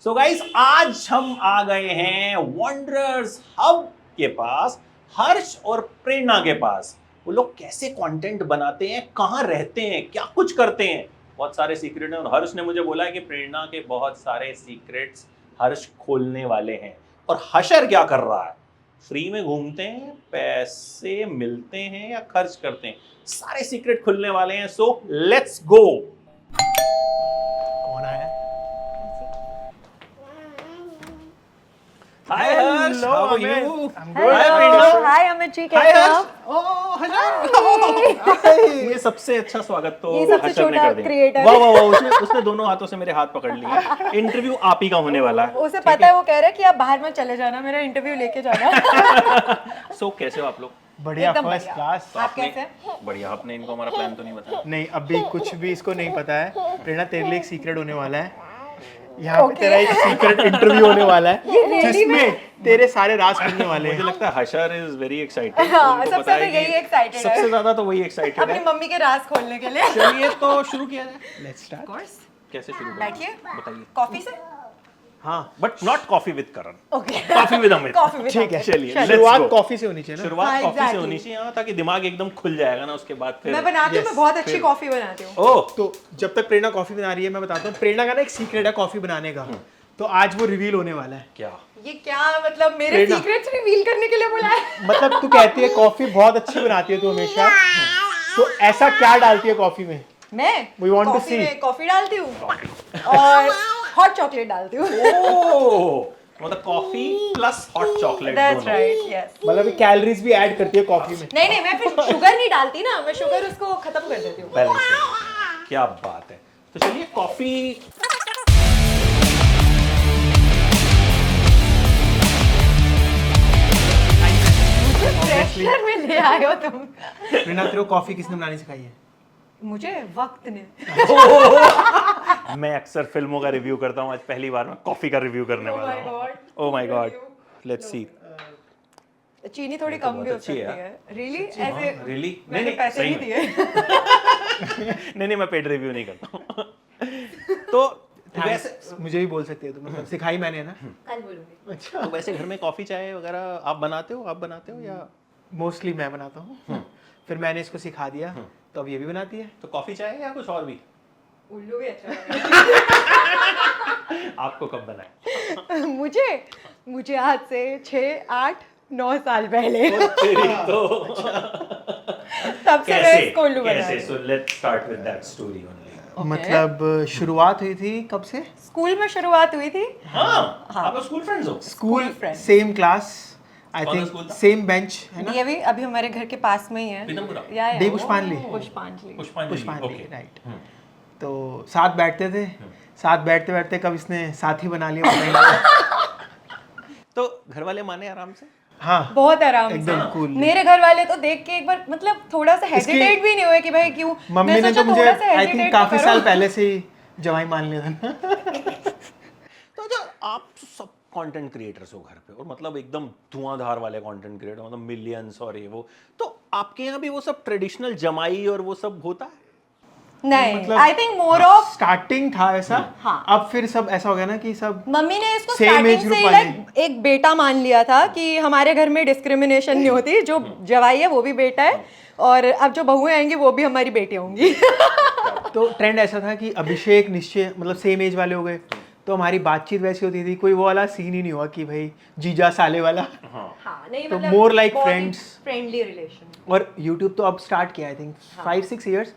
So guys, आज हम आ गए हैं वंडरर्स हब के पास, हर्ष और प्रेरणा के पास। वो लोग कैसे कंटेंट बनाते हैं, कहाँ रहते हैं, क्या कुछ करते हैं, बहुत सारे सीक्रेट हैं। और हर्ष ने मुझे बोला है कि प्रेरणा के बहुत सारे सीक्रेट्स हर्ष खोलने वाले हैं। और हशर क्या कर रहा है? फ्री में घूमते हैं, पैसे मिलते हैं या खर्च करते हैं, सारे सीक्रेट खुलने वाले हैं। So let's go. कौन आया? Hi Harsh, Hello, how are Amit. you? I'm good. Hi, Hi, Prerna. Prerna. Hi Amit ji, Hi कैसे हो Harsh. आप? Oh, hello. ये सबसे अच्छा स्वागत तो ये सबसे हर्षद ने छोटा कर दिया। creator। वाह वाह वाह, उसने दोनों हाथों से मेरे हाथ पकड़ लिए। इंटरव्यू आप ही का होने वाला है। उसे पता है, वो कह रहा है कि आप बाहर मत चले जाना, मेरा इंटरव्यू लेके जाना। सो कैसे हो आप लोग? बढ़िया, एकदम फर्स्ट बढ़िया। क्लास। आप कैसे हैं? बढ़िया। आपने इनको हमारा प्लान तो नहीं बताया? नहीं, अभी कुछ भी इसको नहीं पता है। प्रेरणा, तेरे लिए एक सीक्रेट होने वाला है। यहाँ पे तेरा एक सीक्रेट इंटरव्यू होने वाला है जिसमें तेरे सारे राज खुलने वाले मुझे हैं। लगता है हशर इज वेरी एक्साइटेड। हाँ, सबसे ज्यादा यही excited है। सबसे ज्यादा तो वही एक्साइटेड अपनी है। मम्मी के राज खोलने के लिए। चलिए तो शुरू किया जाए। Let's start. कोर्स कैसे शुरू करें? बैठिए। बताइए। कॉफी से? हाँ, but not coffee with Karan, okay. Coffee with Amit. Coffee with ठीक है। अमित। चलिए, let's शुरुआत go। कॉफी से होनी चाहिए ना। शुरुआत हाँ, कॉफी से exactly। होनी चाहिए, यहाँ ताकि दिमाग एकदम खुल जाएगा ना, उसके बाद फिर मैं बनाती हूँ, Yes, मैं बहुत अच्छी फिर- कॉफी बनाती हूँ। ओह, तो जब तक प्रेरणा कॉफी बना रही है, मैं बताता हूँ। प्रेरणा का ना एक सीक्रेट है कॉफी बनाने का, तो आज वो रिवील होने वाला है। क्या? ये क्या मतलब, मेरे प्रेरणा। सीक्रेट्स रिवील करने के लिए बुलाया है? मतलब तू कहती है कॉफी बहुत अच्छी बनाती है तू हमेशा, तो ऐसा क्या डालती है कॉफी में? मैं We want to coffee see। में कॉफी डालती हूँ और हॉट चॉकलेट डालती हूँ। ओह, मतलब coffee plus hot chocolate that's दोनों। Right, yes. मतलब कैलोरीज भी ऐड करती है कॉफी में। नहीं, मैं फिर शुगर नहीं डालती ना, मैं शुगर उसको खत्म कर देती हूँ। बैलेंस है। क्या बात है। तो चलिए कॉफी। प्रेशर में ले आए हो तुम। प्रेरणा, तेरे को कॉफी किसने बनानी सिखाई है? मुझे वक्त ने। मैं अक्सर फिल्मों का रिव्यू करता हूँ, आज पहली बार मैं कॉफी का रिव्यू करने Oh वाला my हूँ। God. Oh my God, let's see. चीनी थोड़ी तो कम बहुत भी हो अच्छी सकती है है। रियली? ऐसे रियली? मैंने पैसे सही नहीं में। दिए। नहीं, मैं पेड रिव्यू नहीं करता हूँ। तो वैसे मुझे भी बोल सकते हो तुम, मतलब सिखाई मैंने है ना। कल बोलूंगी। अच्छा। तो वैसे घर में कॉफी चाय वगैरह आप बनाते हो या? मोस्टली मैं बनाता हूँ, फिर मैंने इसको सिखा दिया, तो अब ये भी बनाती है। तो कॉफी चाय या कुछ और भी? उल्लू भी अच्छा लगा। आपको कब बनाए? मुझे आज से 6, 8, 9 साल पहले तो तब से मैं इसको उल्लू बना कैसे? रही हूँ। So let's start with that story only. मतलब शुरुआत हुई थी कब से? स्कूल में शुरुआत हुई थी। हाँ, आप लोग स्कूल फ्रेंड्स हो? School friend। सेम क्लास, आई कौन सा थिंक स्कूल था? सेम बेंच है ना। डीएवी अभी हमारे घर के पास में ही है। पीतमपुरा? या डी पुष्पांजलि। पुष्पांजलि। पुष्पांजलि, ओके। राइट। तो साथ बैठते थे, साथ बैठते बैठते कब इसने साथी बना लिया पता ही नहीं। तो घर वाले माने आराम से? हाँ, बहुत आराम से। एकदम cool। मेरे घर वाले तो देख के एक बार मतलब थोड़ा सा हेजिटेट भी नहीं हुए कि भाई क्यों। मम्मी मैं ने सोचा तो मुझे थोड़ा सा आई hesitate थिंक तो काफी करो। साल पहले से ही जवाई मान लिया था ना। तो जो आप सब कंटेंट क्रिएटर्स हो घर पे, और मतलब एकदम धुआंधार वाले कंटेंट क्रिएटर, मतलब मिलियंस और ये वो, तो आपके यहाँ भी वो सब ट्रेडिशनल जमाई और वो सब होता है? नहीं, मतलब I think more of starting था ऐसा। हाँ। अब फिर सब ऐसा हो गया ना कि सब मम्मी ने इसको Same स्टार्टिंग age group से ही वाले। लाइक एक बेटा मान लिया था कि हमारे घर में डिस्क्रिमिनेशन नहीं होती, जो जवाई है वो भी बेटा है और अब जो बहुएं आएंगी वो भी हमारी बेटियां होंगी। तो ट्रेंड ऐसा था कि अभिषेक निश्चय मतलब सेम एज वाले हो गए, तो हमारी बातचीत वैसी होती थी, कोई वो वाला सीन ही नहीं हुआ कि भाई जीजा साले वाला। हाँ, नहीं तो मतलब more like बहुत ही friends। Friendly relation. और YouTube तो अब स्टार्ट किया आई थिंक 5-6 इयर्स।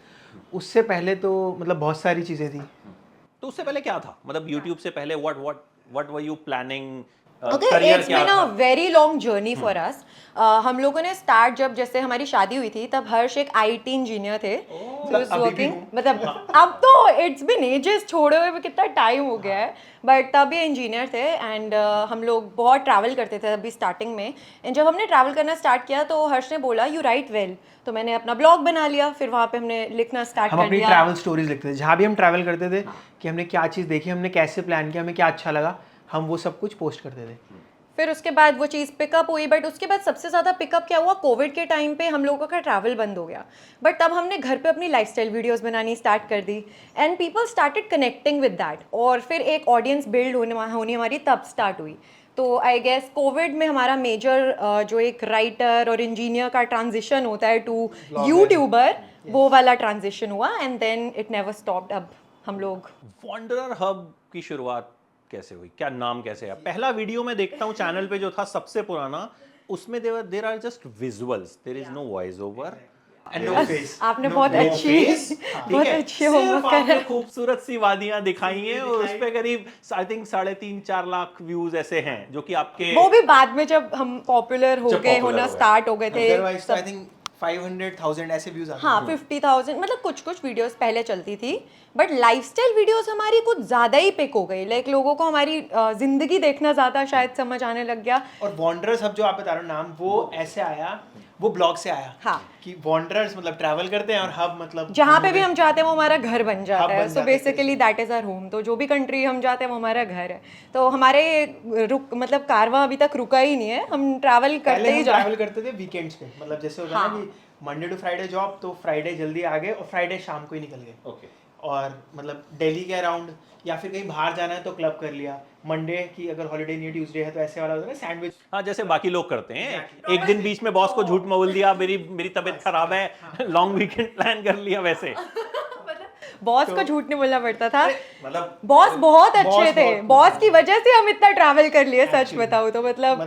उससे पहले तो मतलब बहुत सारी चीजें थी। तो उससे पहले क्या था? मतलब YouTube से पहले what were you planning? Okay, career it's क्या been a था? very long journey for us. हम लोगों ने स्टार्ट जब जैसे हमारी शादी हुई थी तब हर्ष एक IT इंजीनियर थे। So he was अभी भी working, हूँ। मतलब अब तो इट्स बिन एजेस, छोड़े हुए भी कितना टाइम हो गया है, बट तब ये इंजीनियर थे एंड हम लोग बहुत ट्रैवल करते थे अभी स्टार्टिंग में। एंड जब हमने ट्रैवल करना स्टार्ट किया तो हर्ष ने बोला यू राइट वेल, तो मैंने अपना ब्लॉग बना लिया, फिर वहाँ पे हमने लिखना स्टार्ट हम कर अपनी दिया। ट्रैवल स्टोरीज लिखते थे, जहाँ भी हम ट्रैवल करते थे कि हमने क्या चीज़ देखी, हमने कैसे प्लान किया, हमें क्या अच्छा लगा, हम वो सब कुछ पोस्ट करते थे। फिर उसके बाद वो चीज़ पिकअप हुई, बट उसके बाद सबसे ज़्यादा पिकअप क्या हुआ, कोविड के टाइम पे हम लोगों का ट्रैवल बंद हो गया, बट तब हमने घर पे अपनी लाइफस्टाइल वीडियोस बनानी स्टार्ट कर दी and people started connecting with that, और फिर एक ऑडियंस बिल्ड होनी हमारी तब स्टार्ट हुई। तो आई गेस कोविड में हमारा मेजर जो एक राइटर और इंजीनियर का ट्रांजिशन होता है टू यूट्यूबर, वो वाला ट्रांजिशन हुआ and then it never stopped. अब हम लोग वॉन्डरर हब की शुरुआत कैसे हुई, क्या नाम कैसे है? पहला वीडियो मैं देखता हूँ चैनल पे जो था सबसे पुराना, उसमें there are just visuals, there is no voice over and no face. आपने बहुत अच्छी बहुत अच्छी होमवर्क करा। खूबसूरत सी वादियां दिखाई हैं और उस पे करीब आई थिंक 3.5-4 लाख व्यूज ऐसे हैं जो कि आपके वो भी बाद में जब हम पॉपुलर हो जब गए, popular होना हो गए। स्टार्ट हो गए थे। अदरवाइज आई थिंक 500,000 ऐसे व्यूज आते हाँ 50,000, मतलब कुछ कुछ वीडियोस पहले चलती थी, बट लाइफस्टाइल वीडियोस हमारी कुछ ज़्यादा ही पिक हो गई। लाइक लोगों को हमारी जिंदगी देखना ज़्यादा शायद समझ आने लग गया। और वॉन्डरर्स हब जो आप बता रहे हो नाम, वो ऐसे आया, वो ब्लॉग से आया। हाँ। कि वॉन्डरर्स मतलब ट्रैवल करते हैं और हब मतलब जहाँ पे भी हम जाते हैं वो हमारा घर बन हब जाता है। बन सो जाता है basically that is our home. तो जो भी कंट्री हम जाते हैं वो हमारा घर है। तो हमारे मतलब कारवां अभी तक रुका ही नहीं है, हम ट्रैवल पहले करते ही हम जा ट्रैवल करते थे वीकेंड्स पे, मतलब जैसे होता है ना कि मंडे टू फ्राइडे जॉब, तो फ्राइडे जल्दी आ गए और फ्राइडे शाम को ही निकल गए। ओके और मतलब दिल्ली के अराउंड, या फिर कहीं बाहर जाना है तो क्लब कर लिया। मंडे की अगर हॉलीडे नहीं है, ट्यूसडे है, तो ऐसे वाला होता है ना सैंडविच। हाँ जैसे बाकी लोग करते हैं, एक दिन बीच में बॉस को झूठ बोल दिया, मेरी तबीयत खराब है, लॉन्ग वीकेंड प्लान कर लिया। वैसे बॉस को झूठ नहीं बोलना पड़ता था, मतलब बॉस बहुत अच्छे बॉस थे, बहुत बॉस की वजह से हम इतना ट्रैवल कर लिए। सच Actually, बताऊं तो मतलब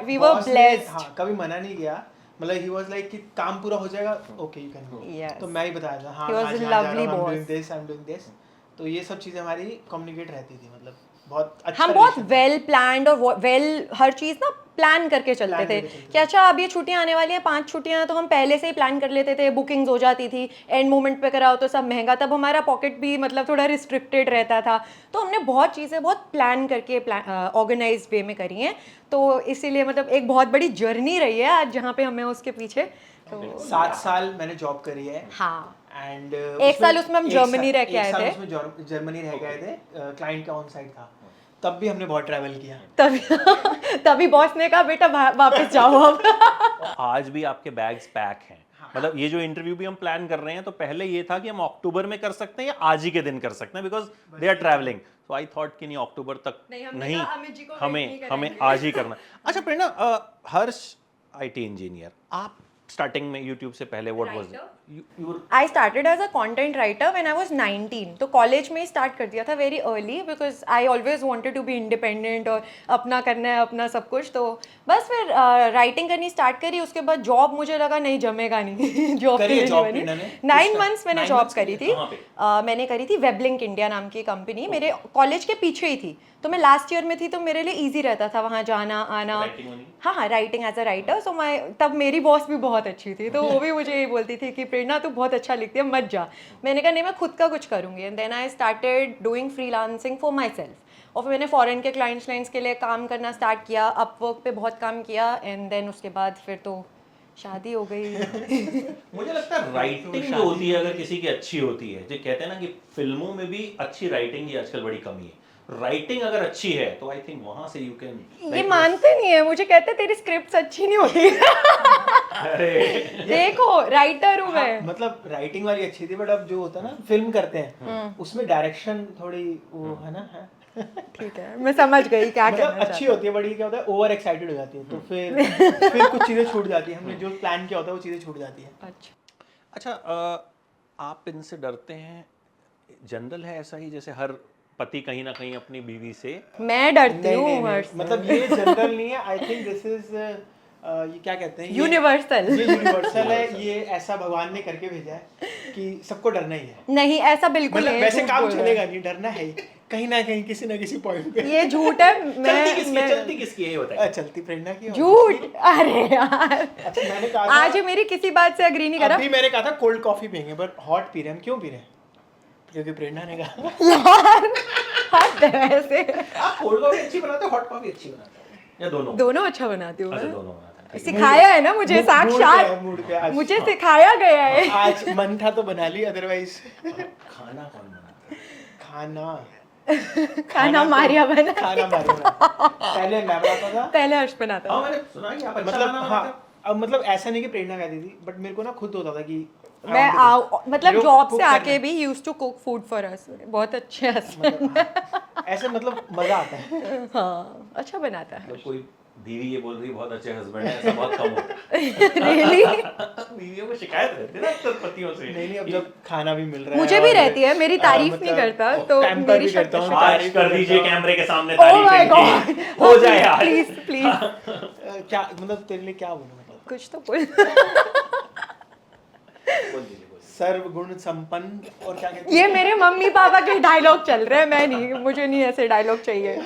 वी वर बॉस ने, ब्लेस्ड। हाँ, कभी मना नहीं किया। मतलब ही वाज लाइक कि काम पूरा हो जाएगा, okay you can go. Yes. तो मैं ही बताया था, हाँ He was आज a यहाँ जा रहा lovely हूँ, boss. I am doing this. तो ये सब चीजें हमारी कम्युनिकेट रहती थी, मतलब बहुत अच्छा हम बहुत relation था। वेल प्लान्ड और वेल हर चीज़ ना प्लान करके चलते Plan थे करके चलते कि अच्छा अब ये छुट्टियां आने वाली हैं, 5 छुट्टियां, तो हम पहले से ही प्लान कर लेते थे। बुकिंग्स हो जाती थी, एंड मोमेंट पे कराओ तो सब महंगा, तब हमारा पॉकेट भी मतलब थोड़ा रिस्ट्रिक्टेड रहता था। तो हमने बहुत चीज़ें बहुत प्लान करके ऑर्गेनाइज वे में करी हैं। तो इसीलिए मतलब एक बहुत बड़ी जर्नी रही है आज जहाँ पे हमें उसके पीछे। तो 7 साल मैंने जॉब करी है। हाँ, एंड एक साल उसमें हम जर्मनी रह के आए थे। उसमें जर्मनी रह गए थे, क्लाइंट का ऑन साइट था। तब भी हमने बहुत ट्रैवल किया। तभी बॉस ने कहा बेटा वापस जाओ अब। आज भी आपके बैग्स पैक हैं। मतलब ये जो इंटरव्यू भी हम प्लान कर रहे हैं, तो पहले ये था कि हम अक्टूबर में कर सकते हैं या आज ही के दिन कर सकते हैं, because they are travelling. So I thought कि नहीं, अक्टूबर तक हमने कहा अमित जी को wait हमें नहीं हमें कराएंगे। आज ही करना। अच्छा प्रेरणा, हर्ष IT इंजीनियर, आप स्टार्टिंग में यूट्यूब से पहले what was I started as a content writer when I was 19. तो कॉलेज में ही स्टार्ट कर दिया था very early, because I always wanted to be independent और अपना करना है अपना सब कुछ। तो बस फिर राइटिंग करनी स्टार्ट करी। उसके बाद जॉब मुझे लगा नहीं जमेगा नहीं जॉब करी है के job लिए प्रेरणा मैंने ने? 9 मंथ्स मैंने 9 जॉब months करी थी। कहाँ पे? मैंने करी थी वेबलिंक इंडिया नाम की कंपनी, मेरे कॉलेज के पीछे ही थी। तो मैं लास्ट ईयर में थी, तो मेरे लिए ईजी रहता था वहाँ जाना आना। हाँ, राइटिंग एज अ राइटर। सो मैं तब मेरी बॉस भी बहुत अच्छी थी, तो वो भी मुझे ये बोलती थी कि प्रेरणा तू बहुत अच्छा लिखती है, मत जा। मैंने कहा नहीं, मैं खुद का कुछ करूँगी। And then I started doing freelancing for myself. और फिर मैंने फॉरेन के क्लाइंट्स के लिए काम करना स्टार्ट किया, अपवर्क पे बहुत काम किया। एंड देन उसके बाद फिर तो शादी हो गई। मुझे लगता है राइटिंग जो होती है, अगर किसी की अच्छी होती है, जो कहते हैं ना कि फिल्मों में भी अच्छी राइटिंग की आजकल बड़ी कमी है। राइटिंग अगर अच्छी है तो आई थिंक वहां से यू कैन। ये मानते नहीं है, मुझे कहते तेरी स्क्रिप्ट अच्छी नहीं होती। अरे देखो राइटर हूँ मैं। मतलब राइटिंग वाली अच्छी थी, बट अब जो होता है ना फिल्म करते हैं, उसमें डायरेक्शन थोड़ी वो है ना, है ठीक है, मैं समझ गई क्या मतलब कहना अच्छी होती है, बड़ी क्या होता है ओवर एक्साइटेड हो जाती है, तो फिर कुछ चीजें छूट जाती है। हमने जो प्लान किया होता है वो चीजें छूट जाती है। अच्छा, आप इनसे डरते हैं? जनरल है ऐसा ही, जैसे हर पति कहीं ना कहीं अपनी बीवी से। मैं डरती नहीं, हूँ नहीं, नहीं, हर्ष से। मतलब ये जनरल नहीं है। आई थिंक दिस इज ये क्या कहते हैं, यूनिवर्सल। ये यूनिवर्सल है। ये ऐसा भगवान ने करके भेजा है कि सबको डरना ही है। नहीं, ऐसा बिल्कुल मतलब नहीं, वैसे झूठ काम बोल रहा है। चलेगा नहीं, डरना है ही। कहीं ना कहीं किसी ना किसी पॉइंट पे। ये झूठ है। चलती किसकी है ये बताइए। चलती प्रेरणा की। झूठ, अरे यार। अच्छा, मैंने कहा था, आज ये मेरी किसी बात से अग्री नहीं करा। अभी मैंने कहा था कोल्ड कॉफी पियेंगे, पर हॉट पी रहे हैं। हम क्यों पी रहे हैं? क्योंकि प्रेरणा ने कहा। यार हद है वैसे। आप कोल्ड कॉफी अच्छी बनाते हो, हॉट कॉफी अच्छी बनाते हो, या दोनों? दोनों अच्छा बनाती हूँ अच्छा, मैं। दोनों बनाते हैं। सिखाया है ना मुझे, साक्षात मूड पे आज। मुझे सिखाया गया है। आज मन था तो बना ली, अदरवाइज खाना कौन बनाता है? खाना खाना मारिया बना, खाना मारिया बना। पहले मैं बनाता था, पहले हर्ष बनाता हाँ था। मैंने सुना कि आप अच्छा मतलब खाना हाँ, बनाते हो। अब मतलब ऐसा नहीं कि प्रेरणा कहती थी, बट मेरे को ना खुद होता था कि मैं मतलब मेरे को जॉब cook से करना आके है। भी used to cook food for us, बहुत अच्छे मतलब हस्बैंड। हाँ, ऐसे मतलब मजा आता है। हाँ अच्छा बनाता है मतलब कोई बीवी ये बोल रही है बहुत अच्छे हस्बैंड है, ऐसा बहुत कम होता है। रियली। बीवियों को शिकायत रहती है ना अक्सर पतियों से। नहीं अब जब खाना भी मिल रहा है मुझे भी और, रहती है, मेरी तारीफ नहीं करता तो पैम्पर मेरी भी करता हूँ, शक्ल- आज तारीफ कर भी दीजिए करता हूँ। कैमरे के सामने Oh तारीफ my इनकी। God! हो जाए आज। प्लीज प्लीज क्या मतलब तेरे लिए क्या बोलूं, मतलब कुछ तो बोल। बोल दीजिए, बोल दीजिए। सर्वगुण संपन्न और क्या कहते ये हैं, मेरे मम्मी पापा के डायलॉग चल रहे हैं, मैं नहीं, मुझे नहीं ऐसे डायलॉग चाहिए।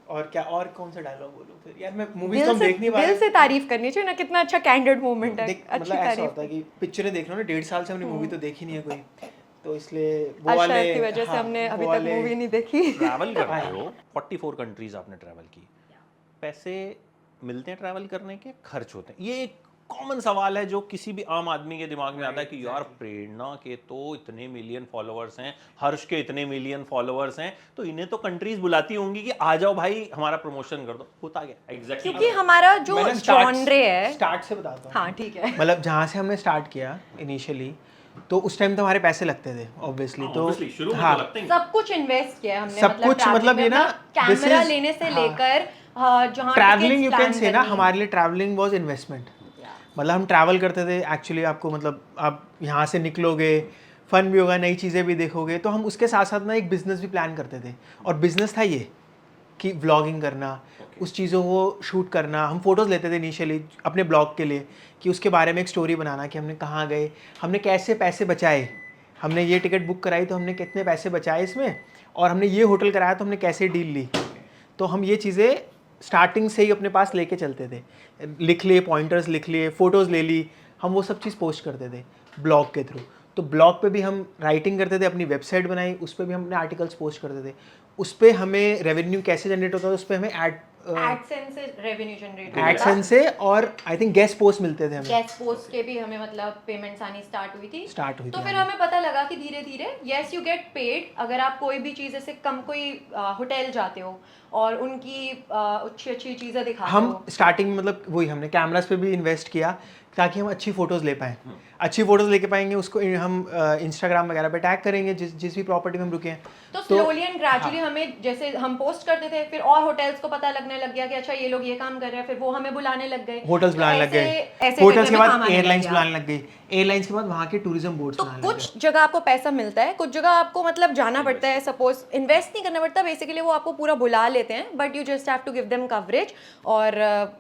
और क्या, और कौन सा डायलॉग बोलूं फिर यार, मैं मूवीज तो हम देख नहीं पा दिल रहे। से तारीफ करनी चाहिए ना, कितना अच्छा कैंडिड मोमेंट है, देख अच्छी मतलब ऐसा तारीफ। होता है कि पिक्चरें देख रहा हूँ ना, 1.5 साल से हमने मूवी तो देखी नहीं है कोई, तो इसलिए वो अशरफ वाले की वजह से हाँ, हमने वो अभी तक वाले- मूवी नहीं देखी। ट्रैवल करते हो, 44 कंट्रीज आपने ट्रैवल की, पैसे मिलते हैं ट्रैवल करने के, खर्च होते हैं? ये एक कॉमन सवाल है जो किसी भी आम आदमी के दिमाग में आता है कि यार प्रेरणा के तो इतने मिलियन फॉलोअर्स हैं, हर्ष के इतने मिलियन फॉलोअर्स हैं, तो इन्हें तो कंट्रीज बुलाती होंगी कि आ जाओ भाई हमारा प्रमोशन कर दो। होता क्या एग्जैक्टली? क्योंकि हमारा जो मैं ना जॉनरे है, स्टार्ट से बताता हूँ। हाँ ठीक है, मतलब जहाँ से हमने स्टार्ट किया इनिशियली, तो उस टाइम तो हमारे पैसे लगते थे ऑब्वियसली, हाँ, तो obviously, शुरू में हाँ, तो लगते ही हैं। सब कुछ इन्वेस्ट किया है हमने, सब कुछ traveling मतलब में ये ना, अपना this कैमरा is- लेने से हाँ। लेकर जहाँ travelling tickets you can plan से ना, करनी। हमारे लिए ट्रैवलिंग वाज इन्वेस्टमेंट। मतलब हम ट्रैवल करते थे एक्चुअली, आपको मतलब आप यहाँ से निकलोगे, फन भी होगा, नई चीज़ें भी देखोगे, तो हम उसके साथ साथ ना एक बिजनेस भी प्लान करते थे, और बिजनेस था ये कि व्लॉगिंग करना, उस चीज़ों को शूट करना। हम फोटोज़ लेते थे इनिशियली अपने ब्लॉग के लिए, कि उसके बारे में एक स्टोरी बनाना कि हमने कहाँ गए, हमने कैसे पैसे बचाए, हमने ये टिकट बुक कराई तो हमने कितने पैसे बचाए इसमें, और हमने ये होटल कराया तो हमने कैसे डील ली। तो हम ये चीज़ें स्टार्टिंग से ही अपने पास लेके चलते थे, लिख लिए, पॉइंटर्स लिख लिए, फ़ोटोज़ ले ली, हम वो सब चीज़ पोस्ट करते थे ब्लॉग के थ्रू। तो ब्लॉग पे भी हम राइटिंग करते थे, अपनी वेबसाइट बनाई, उस पर भी हम अपने आर्टिकल्स पोस्ट करते थे। उस पर हमें रेवेन्यू कैसे जनरेट होता था, उस पर हमें एडसेंस से रेवेन्यू जनरेट एडसेंस से, और आई थिंक गेस्ट पोस्ट मिलते थे हमें। गेस्ट पोस्ट के भी हमें मतलब पेमेंट्स आनी स्टार्ट हुई थी। तो थी फिर हमें पता लगा कि धीरे धीरे यस यू गेट पेड, अगर आप कोई भी चीज़ ऐसे कम, कोई होटल जाते हो और उनकी अच्छी अच्छी चीज़ें दिखाते हम हो। स्टार्टिंग में मतलब वही हमने कैमरास पे भी इन्वेस्ट किया ताकि हम अच्छी फ़ोटोज़ ले पाएँ। अच्छी फ़ोटोज़ लेके पाएंगे, उसको हम इंस्टाग्राम वगैरह पे टैग करेंगे, जिस भी प्रॉपर्टी में हम रुके हैं। तो स्लोली एंड ग्रेजुअली हमें, जैसे हम पोस्ट करते थे, फिर और होटल्स को पता लगने लग गया कि अच्छा ये लोग ये काम कर रहे हैं, फिर वो हमें बुलाने लग गए, होटल्स बुलाने लग गए, ऐसे होटल्स के काम बाद आने लग एयरलाइंस गया। बुलाने लग गई, एयरलाइंस के बाद वहाँ के टूरिज्म बोर्ड्स तो बुलाने लग गए। कुछ जगह आपको पैसा मिलता है, कुछ जगह आपको मतलब जाना पड़ता है, सपोज इन्वेस्ट नहीं करना पड़ता, बेसिकली वो आपको पूरा बुला लेते हैं, but you just have to give them coverage, और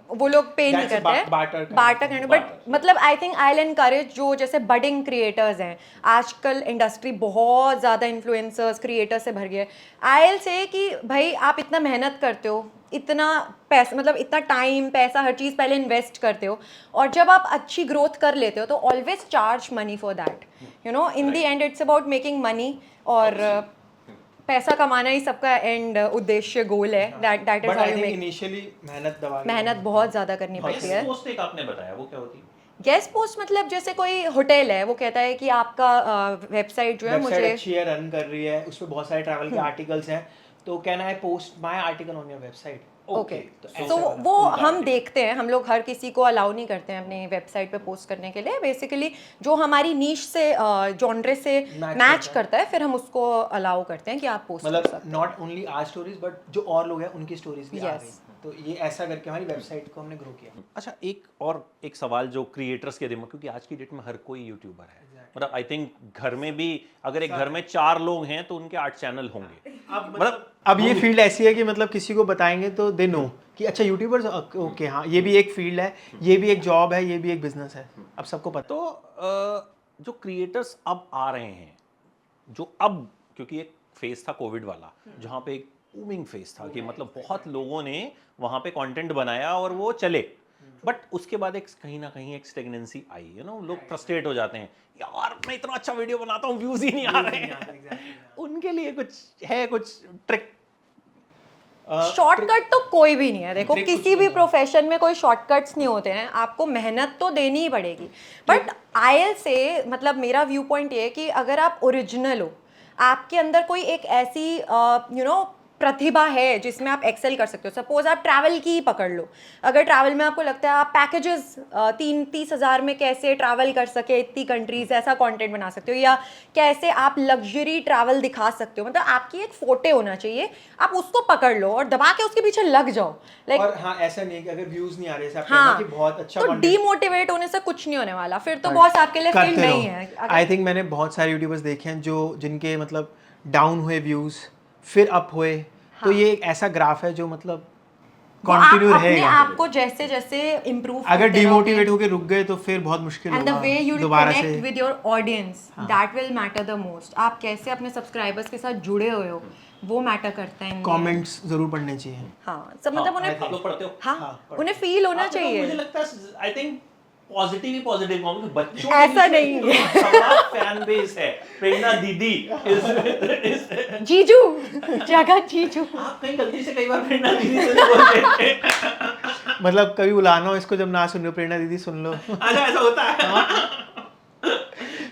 वो लोग पे नहीं That's a करते हैं, barter kind of barter thing. करने। बट मतलब I think I will encourage जो जैसे बडिंग क्रिएटर्स हैं, आजकल इंडस्ट्री बहुत ज़्यादा इन्फ्लुएंसर्स क्रिएटर्स से भर गया है। आई विल से कि भाई आप इतना मेहनत करते हो, इतना पैसा, मतलब इतना टाइम, पैसा, हर चीज़ पहले इन्वेस्ट करते हो, और जब आप अच्छी ग्रोथ कर लेते हो तो always charge money for that, you know, in the end it's about making money, और पैसा कमाना ही सबका एंड उद्देश्य, गोल है, that is but how I you think make. Initially मेहनत दबा के मेहनत बहुत ज़्यादा करनी पड़ती है। पोस्ट एक आपने बताया, वो क्या होती है? गेस्ट पोस्ट मतलब जैसे कोई होटल है, वो कहता है कि आपका वेबसाइट जो है वेबसाइट मुझे अच्छी है, रन कर रही है, उस पर बहुत सारे ट्रैवल के आर्टिकल्स हैं, तो can I post my article on your website? Okay, तो तो ऐसा वाला। वो हम देखते हैं, हम लोग हर किसी को अलाउ नहीं करते हैं अपनी वेबसाइट पे पोस्ट करने के लिए। बेसिकली जो हमारी नीश से, जॉनरे से मैच करता है, फिर हम उसको अलाउ करते हैं कि आप पोस्ट कर मतलब सकते not only our stories, but जो और लोग हैं उनकी स्टोरीज भी आ Yes. गई, तो ये ऐसा करके हमारी वेबसाइट को हमने ग्रो किया। अच्छा, एक सवाल जो क्रिएटर्स के दिमाग, क्योंकि आज की डेट में हर कोई यूट्यूबर है, मतलब आई थिंक घर में भी अगर एक घर में 4 लोग हैं तो उनके 8 चैनल होंगे। मतलब अब ये फील्ड ऐसी है कि मतलब किसी को बताएंगे तो दे नो कि अच्छा यूट्यूबर्स, ओके हाँ, ये भी एक फील्ड है, ये भी एक जॉब है, ये भी एक बिजनेस है, अब सबको पता। तो जो क्रिएटर्स अब आ रहे हैं, जो अब, क्योंकि एक फेज था कोविड वाला जहाँ पे एक बूमिंग फेज था कि मतलब बहुत लोगों ने वहाँ पे कंटेंट बनाया और वो चले, बट उसके बाद एक कहीं ना कहीं एक स्टेगनेंसी आई, यू नो, लोग फ्रस्ट्रेट हो जाते हैं, यार मैं इतना अच्छा वीडियो बनाता हूँ, व्यूज ही नहीं आ रहे हैं। उनके लिए कुछ ट्रिक? शॉर्टकट तो कोई भी नहीं है, देखो trick कुछ किसी भी नहीं है। प्रोफेशन में कोई शॉर्टकट्स नहीं होते हैं, आपको मेहनत तो देनी ही पड़ेगी। बट आई से मतलब मेरा व्यू पॉइंट ये है कि अगर आप ओरिजिनल हो, आपके अंदर कोई एक ऐसी प्रतिभा है जिसमें आप एक्सेल कर सकते हो। सपोज आप ट्रैवल की ही पकड़ लो, अगर ट्रैवल में आपको लगता है आप पैकेजेस 30,000 में कैसे ट्रैवल कर सके इतनी कंट्रीज, ऐसा कंटेंट बना सकते हो, या कैसे आप लग्जरी ट्रैवल दिखा सकते हो। मतलब आपकी एक फोटे होना चाहिए, आप उसको पकड़ लो और दबा के उसके पीछे लग जाओ। लाइक और हाँ, ऐसा नहीं है कि अगर व्यूज नहीं आ रहे, हाँ, कि बहुत अच्छा तो content डीमोटिवेट होने से कुछ नहीं होने वाला, फिर तो बॉस आपके लिए फील्ड नहीं है। आई थिंक मैंने बहुत सारे यूट्यूबर्स देखे हैं जो जिनके मतलब डाउन हुए व्यूज फिर अप हुए, तो ये एक ऐसा ग्राफ है जो मतलब वो आप कंटिन्यू अपने रहेगा। आप को जैसे जैसे इम्प्रूव अगर डिमोटिवेट होके रुक गए तो फिर बहुत मुश्किल एंड द वे यू होगा दोबारा कनेक्ट से। With your audience, that will matter the most. आप कैसे अपने सब्सक्राइबर्स के साथ जुड़े हुए हो, वो मैटर करता है। कमेंट्स जरूर पढ़ने चाहिए। हाँ, सब मतलब उन्हें, आप लोग पढ़ते हो? हाँ, उन्हें फील होना आप लोग, चाहिए। मुझे लगता है आई थिक पॉजिटिव ही पॉजिटिव कमेंट, बच्चों ऐसा नहीं है। फैन बेस है। प्रेरणा दीदी जीजू, जगह जीजू। आप कहीं गलती से कई बार प्रेरणा दीदी से बोल देते हैं। मतलब कभी बुलाना हो इसको, जब ना सुन लो प्रेरणा दीदी सुन लो। अच्छा, ऐसा होता है।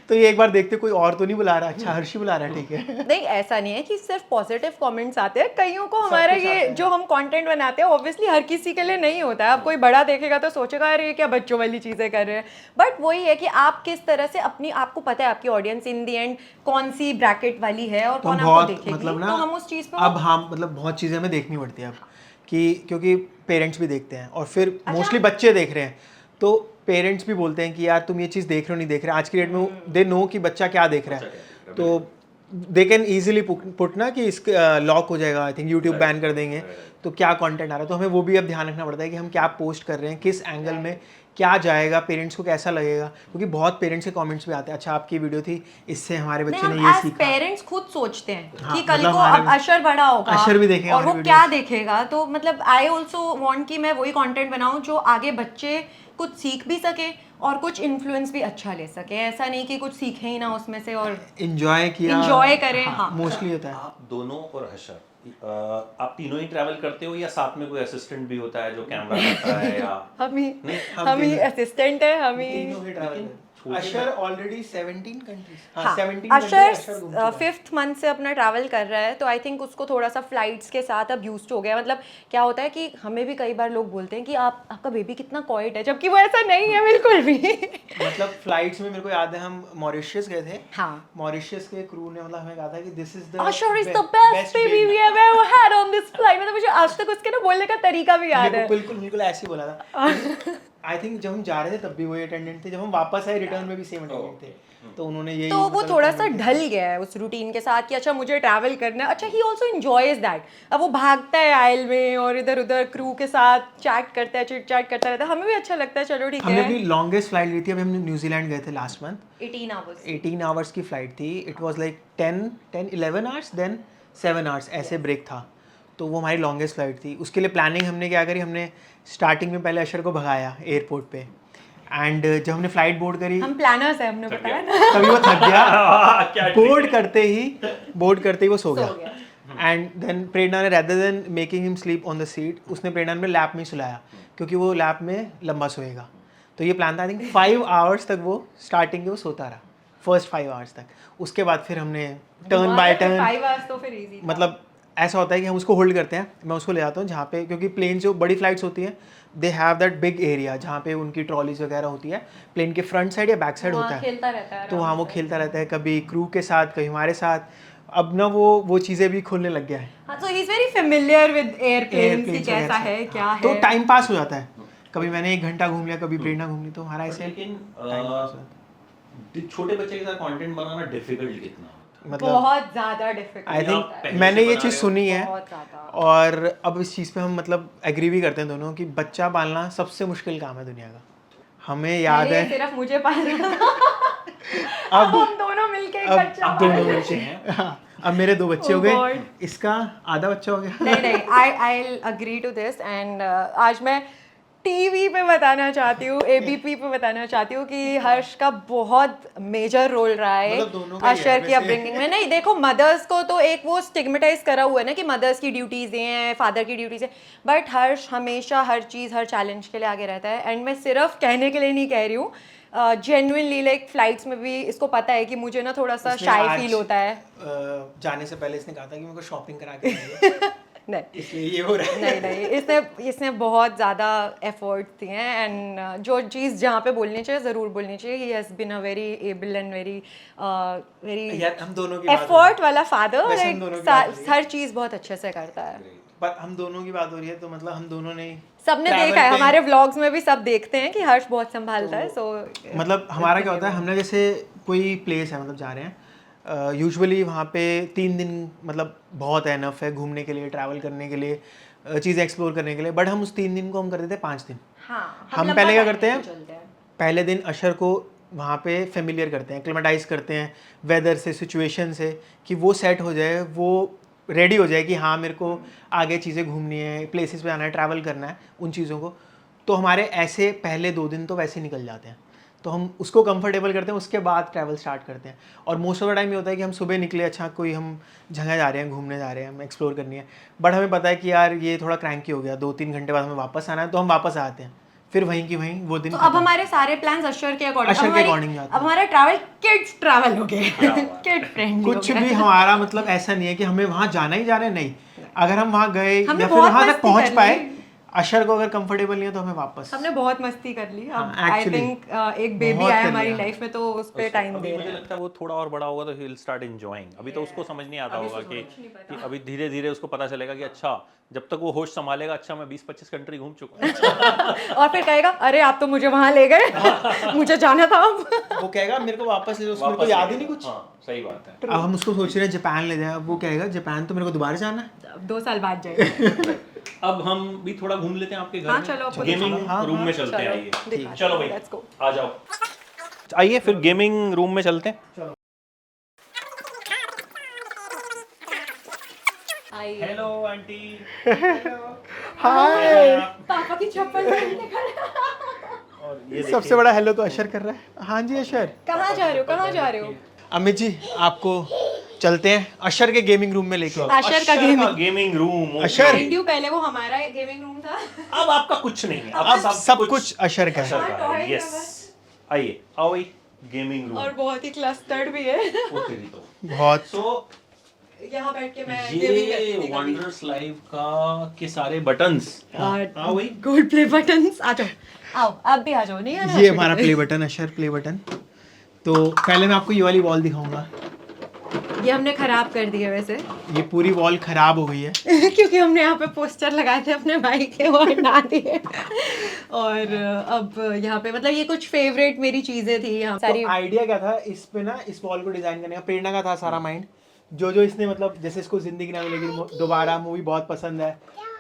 तो ये एक बार देखते कोई और तो नहीं बुला रहा, अच्छा हर्षी बुला रहा है, ठीक है। नहीं, ऐसा नहीं है कि सिर्फ पॉजिटिव कमेंट्स आते हैं, कईयों को हमारा कुछ आता ये है। जो हम कंटेंट बनाते हैं ऑब्वियसली हर किसी के लिए नहीं होता है। अब कोई बड़ा देखेगा तो सोचेगा अरे ये क्या बच्चों वाली चीज़ें कर रहे हैं, बट वही है कि आप किस तरह से अपनी, आपको पता है आपकी ऑडियंस इन दी एंड कौन सी ब्रैकेट वाली है और तो कौन हम आपको बहुत देखेगी, मतलब ना तो हम उस चीज़ पे अब हम मतलब बहुत चीज़ें हमें देखनी पड़ती है अब, कि क्योंकि पेरेंट्स भी देखते हैं और फिर अच्छा। मोस्टली बच्चे देख रहे हैं, तो पेरेंट्स भी बोलते हैं कि यार तुम ये चीज़ देख रहे हो नहीं देख रहे। आज की डेट में दे नो कि बच्चा क्या देख रहा है, तो दे कैन ईजिली पुट ना कि इसके लॉक हो जाएगा, आई थिंक यूट्यूब बैन कर देंगे, तो क्या कंटेंट आ रहा है। तो हमें वो भी अब ध्यान रखना पड़ता है कि हम क्या पोस्ट कर रहे हैं, किस एंगल में क्या जाएगा, पेरेंट्स को कैसा लगेगा, क्योंकि बहुत पेरेंट्स के कमेंट्स भी आते हैं, अच्छा आपकी वीडियो थी इससे हमारे बच्चे ने ये सीखा। पेरेंट्स खुद सोचते हैं हाँ, कि कल मतलब को हमारे अब अशर बड़ा होगा, अशर भी देखेगा और वो हमारी क्या videos। देखेगा। तो मतलब आई ऑल्सो वांट कि मैं वही कंटेंट बनाऊं जो आगे बच्चे कुछ सीख भी सके और कुछ इन्फ्लुएंस भी अच्छा ले सके। ऐसा नहीं कि कुछ सीखे ही ना उसमें से और एंजॉय किया, enjoy करें, हाँ। मोस्टली होता है। आप दोनों और हर्षद, आप तीनों ही ट्रैवल करते हो या साथ में कोई असिस्टेंट भी होता है जो कैमरा करता है, या हम ही नहीं, हम ही असिस्टेंट है, हम ही। तीनों ही ट्रैवल करते हैं। अशर ऑलरेडी 17 कंट्रीज, हाँ, 17 अशर 5th मंथ से अपना ट्रैवल कर रहा है, तो आई थिंक उसको थोड़ा सा फ्लाइट्स के साथ अब यूज्ड हो गया। मतलब क्या होता है कि हमें भी कई बार लोग बोलते हैं कि आपका बेबी कितना क्वाइट है, जबकि वो ऐसा नहीं है बिल्कुल भी। मतलब फ्लाइट्स में मेरे को याद है हम मॉरिशस गए थे, हाँ, मॉरिशस के क्रू ने मतलब हमें कहा था कि this is the Usher is the best baby we have ever had on this flight. मतलब मुझे आज तक उसके ना बोलने का तरीका भी याद है। बिल्कुल बिल्कुल ऐसे ही बोला था। आई थिंक जब हम जा रहे थे तब भी वही अटेंडेंट थे, जब हम वापस आए रिटर्न में भी सेम अटेंडेंट थे, तो उन्होंने यही तो वो मतलब थोड़ा सा comment किया। ढल गया है उस रूटीन के साथ कि अच्छा मुझे ट्रैवल करना है। अच्छा, ही ऑल्सो एंजॉयज दैट। अब वो भागता है आयल में और इधर उधर क्रू के साथ चैट करता है, चिट चैट करता रहता है, हमें भी अच्छा लगता है। चलो ठीक हमने है। भी लॉन्गेस्ट फ्लाइट ली थी, अभी हमने न्यूजीलैंड गए थे लास्ट मंथ, 18 आवर्स। 18 आवर्स की फ्लाइट थी। It was like 11 hours then 7 hours ऐसे ब्रेक था, तो वो हमारी लॉन्गेस्ट फ्लाइट थी। उसके लिए प्लानिंग हमने क्या करी, हमने स्टार्टिंग में पहले अशर को भगाया एयरपोर्ट पे, एंड जब हमने फ्लाइट बोर्ड करी हम प्लानर्स हैं, हमने बताया ना। तभी वो थक गया, क्या बोर्ड करते ही वो सो सो गया। एंड देन प्रेरणा ने rather than making him sleep on the seat, उसने प्रेरणा ने लैप में ही सुलाया, क्योंकि वो लैप में लंबा सोएगा। तो ये प्लान था, आई थिंक 5 आवर्स तक वो स्टार्टिंग के वो सोता रहा, फर्स्ट 5 आवर्स तक। उसके बाद फिर हमने टर्न बाय टर्न, 5 आवर्स तो फिर इजी था। मतलब ऐसा होता है कि हम उसको होल्ड करते हैं, मैं उसको ले जाता हूँ जहाँ पे, क्योंकि प्लेन जो बड़ी फ्लाइट्स होती हैं they have that big area जहाँ पे उनकी ट्रॉलीज वगैरह होती है, प्लेन के फ्रंट साइड या बैक साइड होता है, खेलता रहता है, तो वहाँ वो खेलता रहता है, कभी क्रू के साथ कभी हमारे साथ। अब ना वो चीज़ें भी खुलने लग गया है, हाँ, so he's very familiar with airplanes कि Airplanes कैसा वगैरह से। है, क्या है। तो टाइम पास हो जाता है, कभी मैंने 1 घंटा घूम लिया, कभी प्रेरणा घूम ली, तो हमारा ऐसे लेकिन टाइम पास हो जाता है। छोटे बच्चे के साथ कंटेंट बनाना डिफिकल्ट कितना होता है? मतलब बहुत ज्यादा डिफिकल्ट। आई आप थिंक पहले मैंने से ये बना चीज़ रहे हो? सुनी है, बहुत ज्यादा। और अब इस चीज़ पे हम मतलब एग्री भी करते हैं दोनों कि बच्चा पालना सबसे मुश्किल काम है दुनिया का। हमें याद पहले है सिर्फ मुझे पालना था, अब हम दोनों मिलके एक अब बच्चा अब पाल दोनों रहे बच्चे हैं, हाँ, अब मेरे 2 बच्चे Oh हो गए, God. इसका आधा बच्चा हो गया। नहीं नहीं, I agree to this. And आज मैं टीवी पे बताना चाहती हूँ, एबीपी पे बताना चाहती हूँ कि हर्ष का बहुत मेजर रोल रहा है मतलब दोनों का ही है अशर की वैसे। अपब्रिंगिंग में। नहीं देखो, मदर्स को तो एक वो स्टिग्मेटाइज करा हुआ है ना कि मदर्स की ड्यूटीज ये हैं, फादर की ड्यूटीज है, बट हर्ष हमेशा हर चीज़ हर चैलेंज के लिए आगे रहता है। एंड मैं सिर्फ कहने के लिए नहीं कह रही हूँ, जेन्युइनली लाइक फ्लाइट्स में भी इसको पता है कि मुझे ना थोड़ा सा इसने शाई आज, फील होता है। जाने से पहले इसने कहा था कि मेरे को शॉपिंग करा के लाइए। नहीं इसलिए ये हो रहा है। नहीं इसने बहुत ज़्यादा एफर्ट दिए हैं एंड जो चीज़ जहाँ पे बोलनी चाहिए ज़रूर बोलनी चाहिए। He has been a very able and very यार हम दोनों की बात हो एफर्ट वाला फादर, वैसे हम दोनों की बात हो रही है। हर चीज़ बहुत अच्छे से करता है। पर हम दोनों की बात हो रही है तो मतलब हम दोनों ने सबने travel देखा है, पे- हमारे व्लॉग्स में भी सब देखते हैं कि हर्ष बहुत संभालता है। सो मतलब हमारा क्या होता है, हमने जैसे कोई प्लेस है मतलब जा रहे हैं, यूजुअली वहाँ पे 3 दिन मतलब बहुत है, इनफ है घूमने के लिए, ट्रैवल करने के लिए, चीज़ें एक्सप्लोर करने के लिए। बट हम उस 3 दिन को हम कर देते हैं 5 दिन। हाँ, हम लंबा पहले क्या time करते हैं, पे चलते हैं। पहले दिन अशर को वहाँ पे फेमिलियर करते हैं, एक्लेमेटाइज करते हैं वेदर से, सिचुएशन से, कि वो सेट हो जाए, वो रेडी हो जाए कि हाँ मेरे को आगे चीज़ें घूमनी है, प्लेसेस पे आना है, ट्रैवल करना है, उन चीज़ों को। तो हमारे ऐसे पहले 2 दिन तो वैसे निकल जाते हैं, तो हम उसको कंफर्टेबल करते हैं, उसके बाद ट्रैवल स्टार्ट करते हैं। और मोस्ट ऑफ द टाइम ये होता है कि हम सुबह निकले, अच्छा कोई हम जगह जा रहे हैं, घूमने जा रहे हैं, हमें एक्सप्लोर करनी है, बट हमें पता है कि यार ये थोड़ा क्रैंकी हो गया, 2-3 घंटे बाद हमें वापस आना है, तो हम वापस आते हैं, फिर वहीं की वहीं वो दिन तो खत्म। अब हमारे सारे प्लान्स अशर के अकॉर्डिंग, अशर के according जाते हैं। अब हमारा ट्रैवल किड्स ट्रैवल हो गया, किड फ्रेंडली कुछ भी हमारा मतलब ऐसा नहीं है कि हमें वहाँ जाना ही जाना है, नहीं। अगर हम वहाँ गए हमने या फिर बहुत वहाँ तक मस्ती पहुँच कर पाए, ली। अशर को अगर कंफर्टेबल नहीं है तो हमें वापस। हमने बहुत मस्ती कर ली। अब हाँ, आई actually, थिंक एक बेबी बहुत आया कर हमारी लिया। लाइफ में, तो उस पे टाइम अभी दे मुझे रहे हैं। लगता है वो थोड़ा और बड़ा होगा तो ही विल स्टार्ट एंजॉयिंग। अभी तो उसको समझ नहीं आता होगा कि अभी धीरे धीरे उसको पता चलेगा कि अच्छा, जब तक वो होश संभालेगा, अच्छा मैं 20-25 कंट्री घूम चुका हूँ। और फिर कहेगा अरे आप तो मुझे वहां ले गए, मुझे जाना था अब। वो कहेगा मेरे को वापस ले लो, मेरे को याद ही नहीं कुछ। हाँ, सही बात है। अब हम उसको सोच रहे हैं जापान ले जाए, अब वो कहेगा जापान तो मेरे को दोबारा जाना है। अब 2 साल बाद जाएगा। अब हम भी थोड़ा घूम लेते हैं आपके घर हाँ, में। चलो, आपको गेमिंग हाँ, रूम हाँ, में चलते हैं, आइए। दिखाते चलो हैं, भाई, let's go। आ जाओ, आइए फिर गेमिंग रूम में चलते हैं। Hello aunty. हाय। पापा की चप्पल पहन के खड़ा। और ये सबसे बड़ा हेलो तो अशर कर रहा है। हाँ जी अशर। कहाँ जा रहे हो, कहाँ जा रहे हो? अमित जी आपको चलते हैं अशर के गेमिंग रूम में लेके। अशर का gaming room. Usher. Mind you, पहले वो हमारा गेमिंग रूम था। अब आपका कुछ नहीं है, अब सब कुछ अशर का अशर है। का है। यस, आइए, आओ भाई, गेमिंग रूम। और बहुत ही क्लस्टर्ड भी है। वो तेरी तो। बहुत। सो यहाँ बैठ के मैं gaming करती ये थी कभी। वंडर्स लाइव का के सारे बटन्स। आओ भाई। गोल्ड प्ले बटन्स, आ जाओ, आओ आप भी आ जाओ। नहीं आना? ये हमारा प्ले बटन, अशर प्ले बटन। तो पहले मैं आपको ये वाली वॉल दिखाऊंगा। ये हमने खराब कर दी है वैसे। ये पूरी वॉल खराब हो गई है। क्योंकि हमने यहाँ पे पोस्टर लगाए थे अपने भाई के, वो हटा दिए। और अब यहाँ पे मतलब ये कुछ फेवरेट मेरी चीजें थी यहाँ सारी। तो आइडिया क्या था इस पे ना, इस वॉल को डिजाइन करने का प्रेरणा का था सारा माइंड। जो इसने मतलब जैसे इसको जिंदगी ना मिलेगी दोबारा मूवी बहुत पसंद है,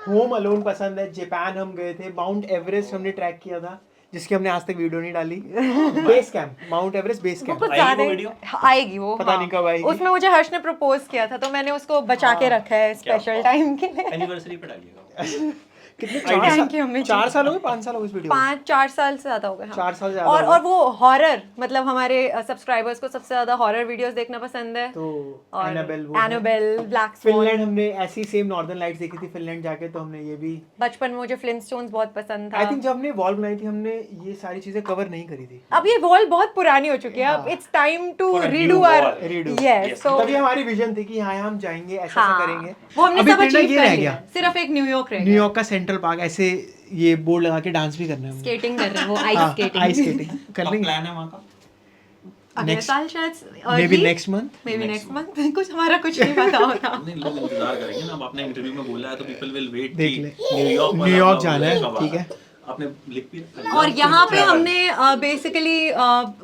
होम अलोन पसंद है, जापान हम गए थे, माउंट एवरेस्ट हमने ट्रैक किया था जिसकी हमने आज तक वीडियो नहीं डाली, base camp, mount Everest base वो कैंप। कुछ आएगी ज्यादा वो वीडियो? आएगी वो, पता हाँ। नहीं कब आएगी। उसमें मुझे हर्ष ने प्रपोज किया था, तो मैंने उसको बचा के रखा है स्पेशल टाइम के लिए। एनिवर्सरी पे डालिएगा। कितने Thank you, अमित जी। 4 साल हो गए, 5 साल हो गए इस वीडियो को? 5-4 साल से ज्यादा हो गए। हाँ। 4 साल ज्यादा और हो गए। और वो हॉरर, मतलब हमारे सब्सक्राइबर्स को सबसे ज्यादा हॉरर वीडियोस देखना पसंद है। तो और एनाबेल, वो है। Annabelle, black sworn. फिनलैंड हमने ऐसी सेम नॉर्दर्न लाइट्स देखी थी फिनलैंड जाके, तो हमने ये भी। बचपन में मुझे फ्लिंटस्टोन्स बहुत पसंद था। आई थिंक जब हमने वॉल बनाई थी हमने ये सारी चीजें कवर नहीं करी थी। अब ये वॉल बहुत पुरानी हो चुकी है, अब it's time to For a new redo wall. Our. Redo. Yes, so तभी हमारी विजन थी कि यहाँ हम जाएंगे, ऐसा हाँ, करेंगे। वो हमने अभी सब प्रेरणा अचीव ये कर रह लिया, गया, सिर्फ एक न्यूयॉर्क रह गया। न्यूयॉर्क का सेंट्रल पार्क, ऐसे ये बोर्ड लगा के डांस भी करना है हमने। स्केटिंग कर रहे हैं वो, आइस हाँ, स्केटिंग। आइस स्केटिंग कर कब लेंगे। प्लान है वहाँ का? अगले Next- साल शायद, may be next month. May be next month. कुछ हमारा कुछ नहीं पता होता। नहीं, लोग इंतजार करेंगे ना। अब आपने इंटरव्यू में बोला है तो पीपल विल वेट। देख ले। न्यूयॉर्क न्यूयॉर्क जाना है, ठीक है। आपने लिख भी रखा है। और यहाँ पे हमने बेसिकली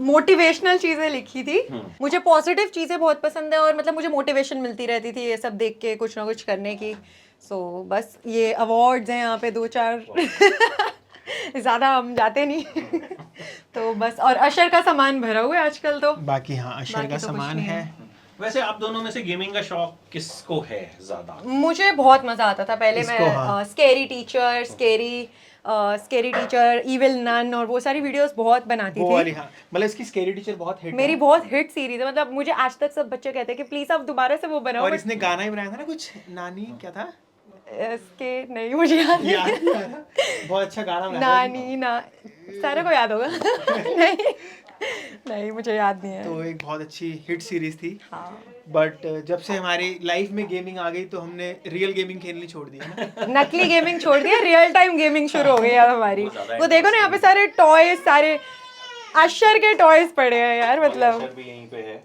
मोटिवेशनल चीजें लिखी थी। मुझे पॉजिटिव चीजें बहुत पसंद है, और मतलब मुझे मोटिवेशन मिलती रहती थी ये सब देख के, कुछ ना कुछ करने की। सो बस ये अवार्ड्स हैं यहाँ पे 2-4। ज्यादा हम जाते नहीं। तो बस, और अशर का सामान भरा हुआ है आजकल तो। बाकी हाँ अशर बाकी का तो कुछ सामान नहीं है। है। वैसे आप दोनों में से गेमिंग का शौक किसको है ज्यादा? मुझे बहुत मजा आता था पहले। इसको, मैं हाँ। स्केरी टीचर, इविल नन और वो सारी वीडियोस बहुत बनाती वो थी। वाली हाँ, मतलब इसकी स्केरी टीचर बहुत हिट मेरी बहुत हिट सीरीज है, मतलब मुझे आज तक सब बच्चे कहते हैं कि प्लीज आप दोबारा से वो बनाओ। और but इसने गाना ही बनाया था ना कुछ, नानी क्या था इसके नहीं, मुझे याद नहीं। याद नहीं आ रहा। बहुत अच्छा गाना बनाया था नानी ना सारे को याद होगा नहीं नहीं मुझे याद नहीं है। तो एक बहुत अच्छी हिट सीरीज थी, हाँ बट जब से हमारी लाइफ में गेमिंग आ गई तो हमने रियल गेमिंग खेलनी छोड़ दी है ना। नकली गेमिंग छोड़ दिया, रियल टाइम गेमिंग शुरू हो गई अब हमारी। बहुत ज्यादा वो देखो ना यहाँ पे सारे टॉयज, सारे अशर के टॉयज पड़े हैं यार, मतलब अशर भी यहीं पे है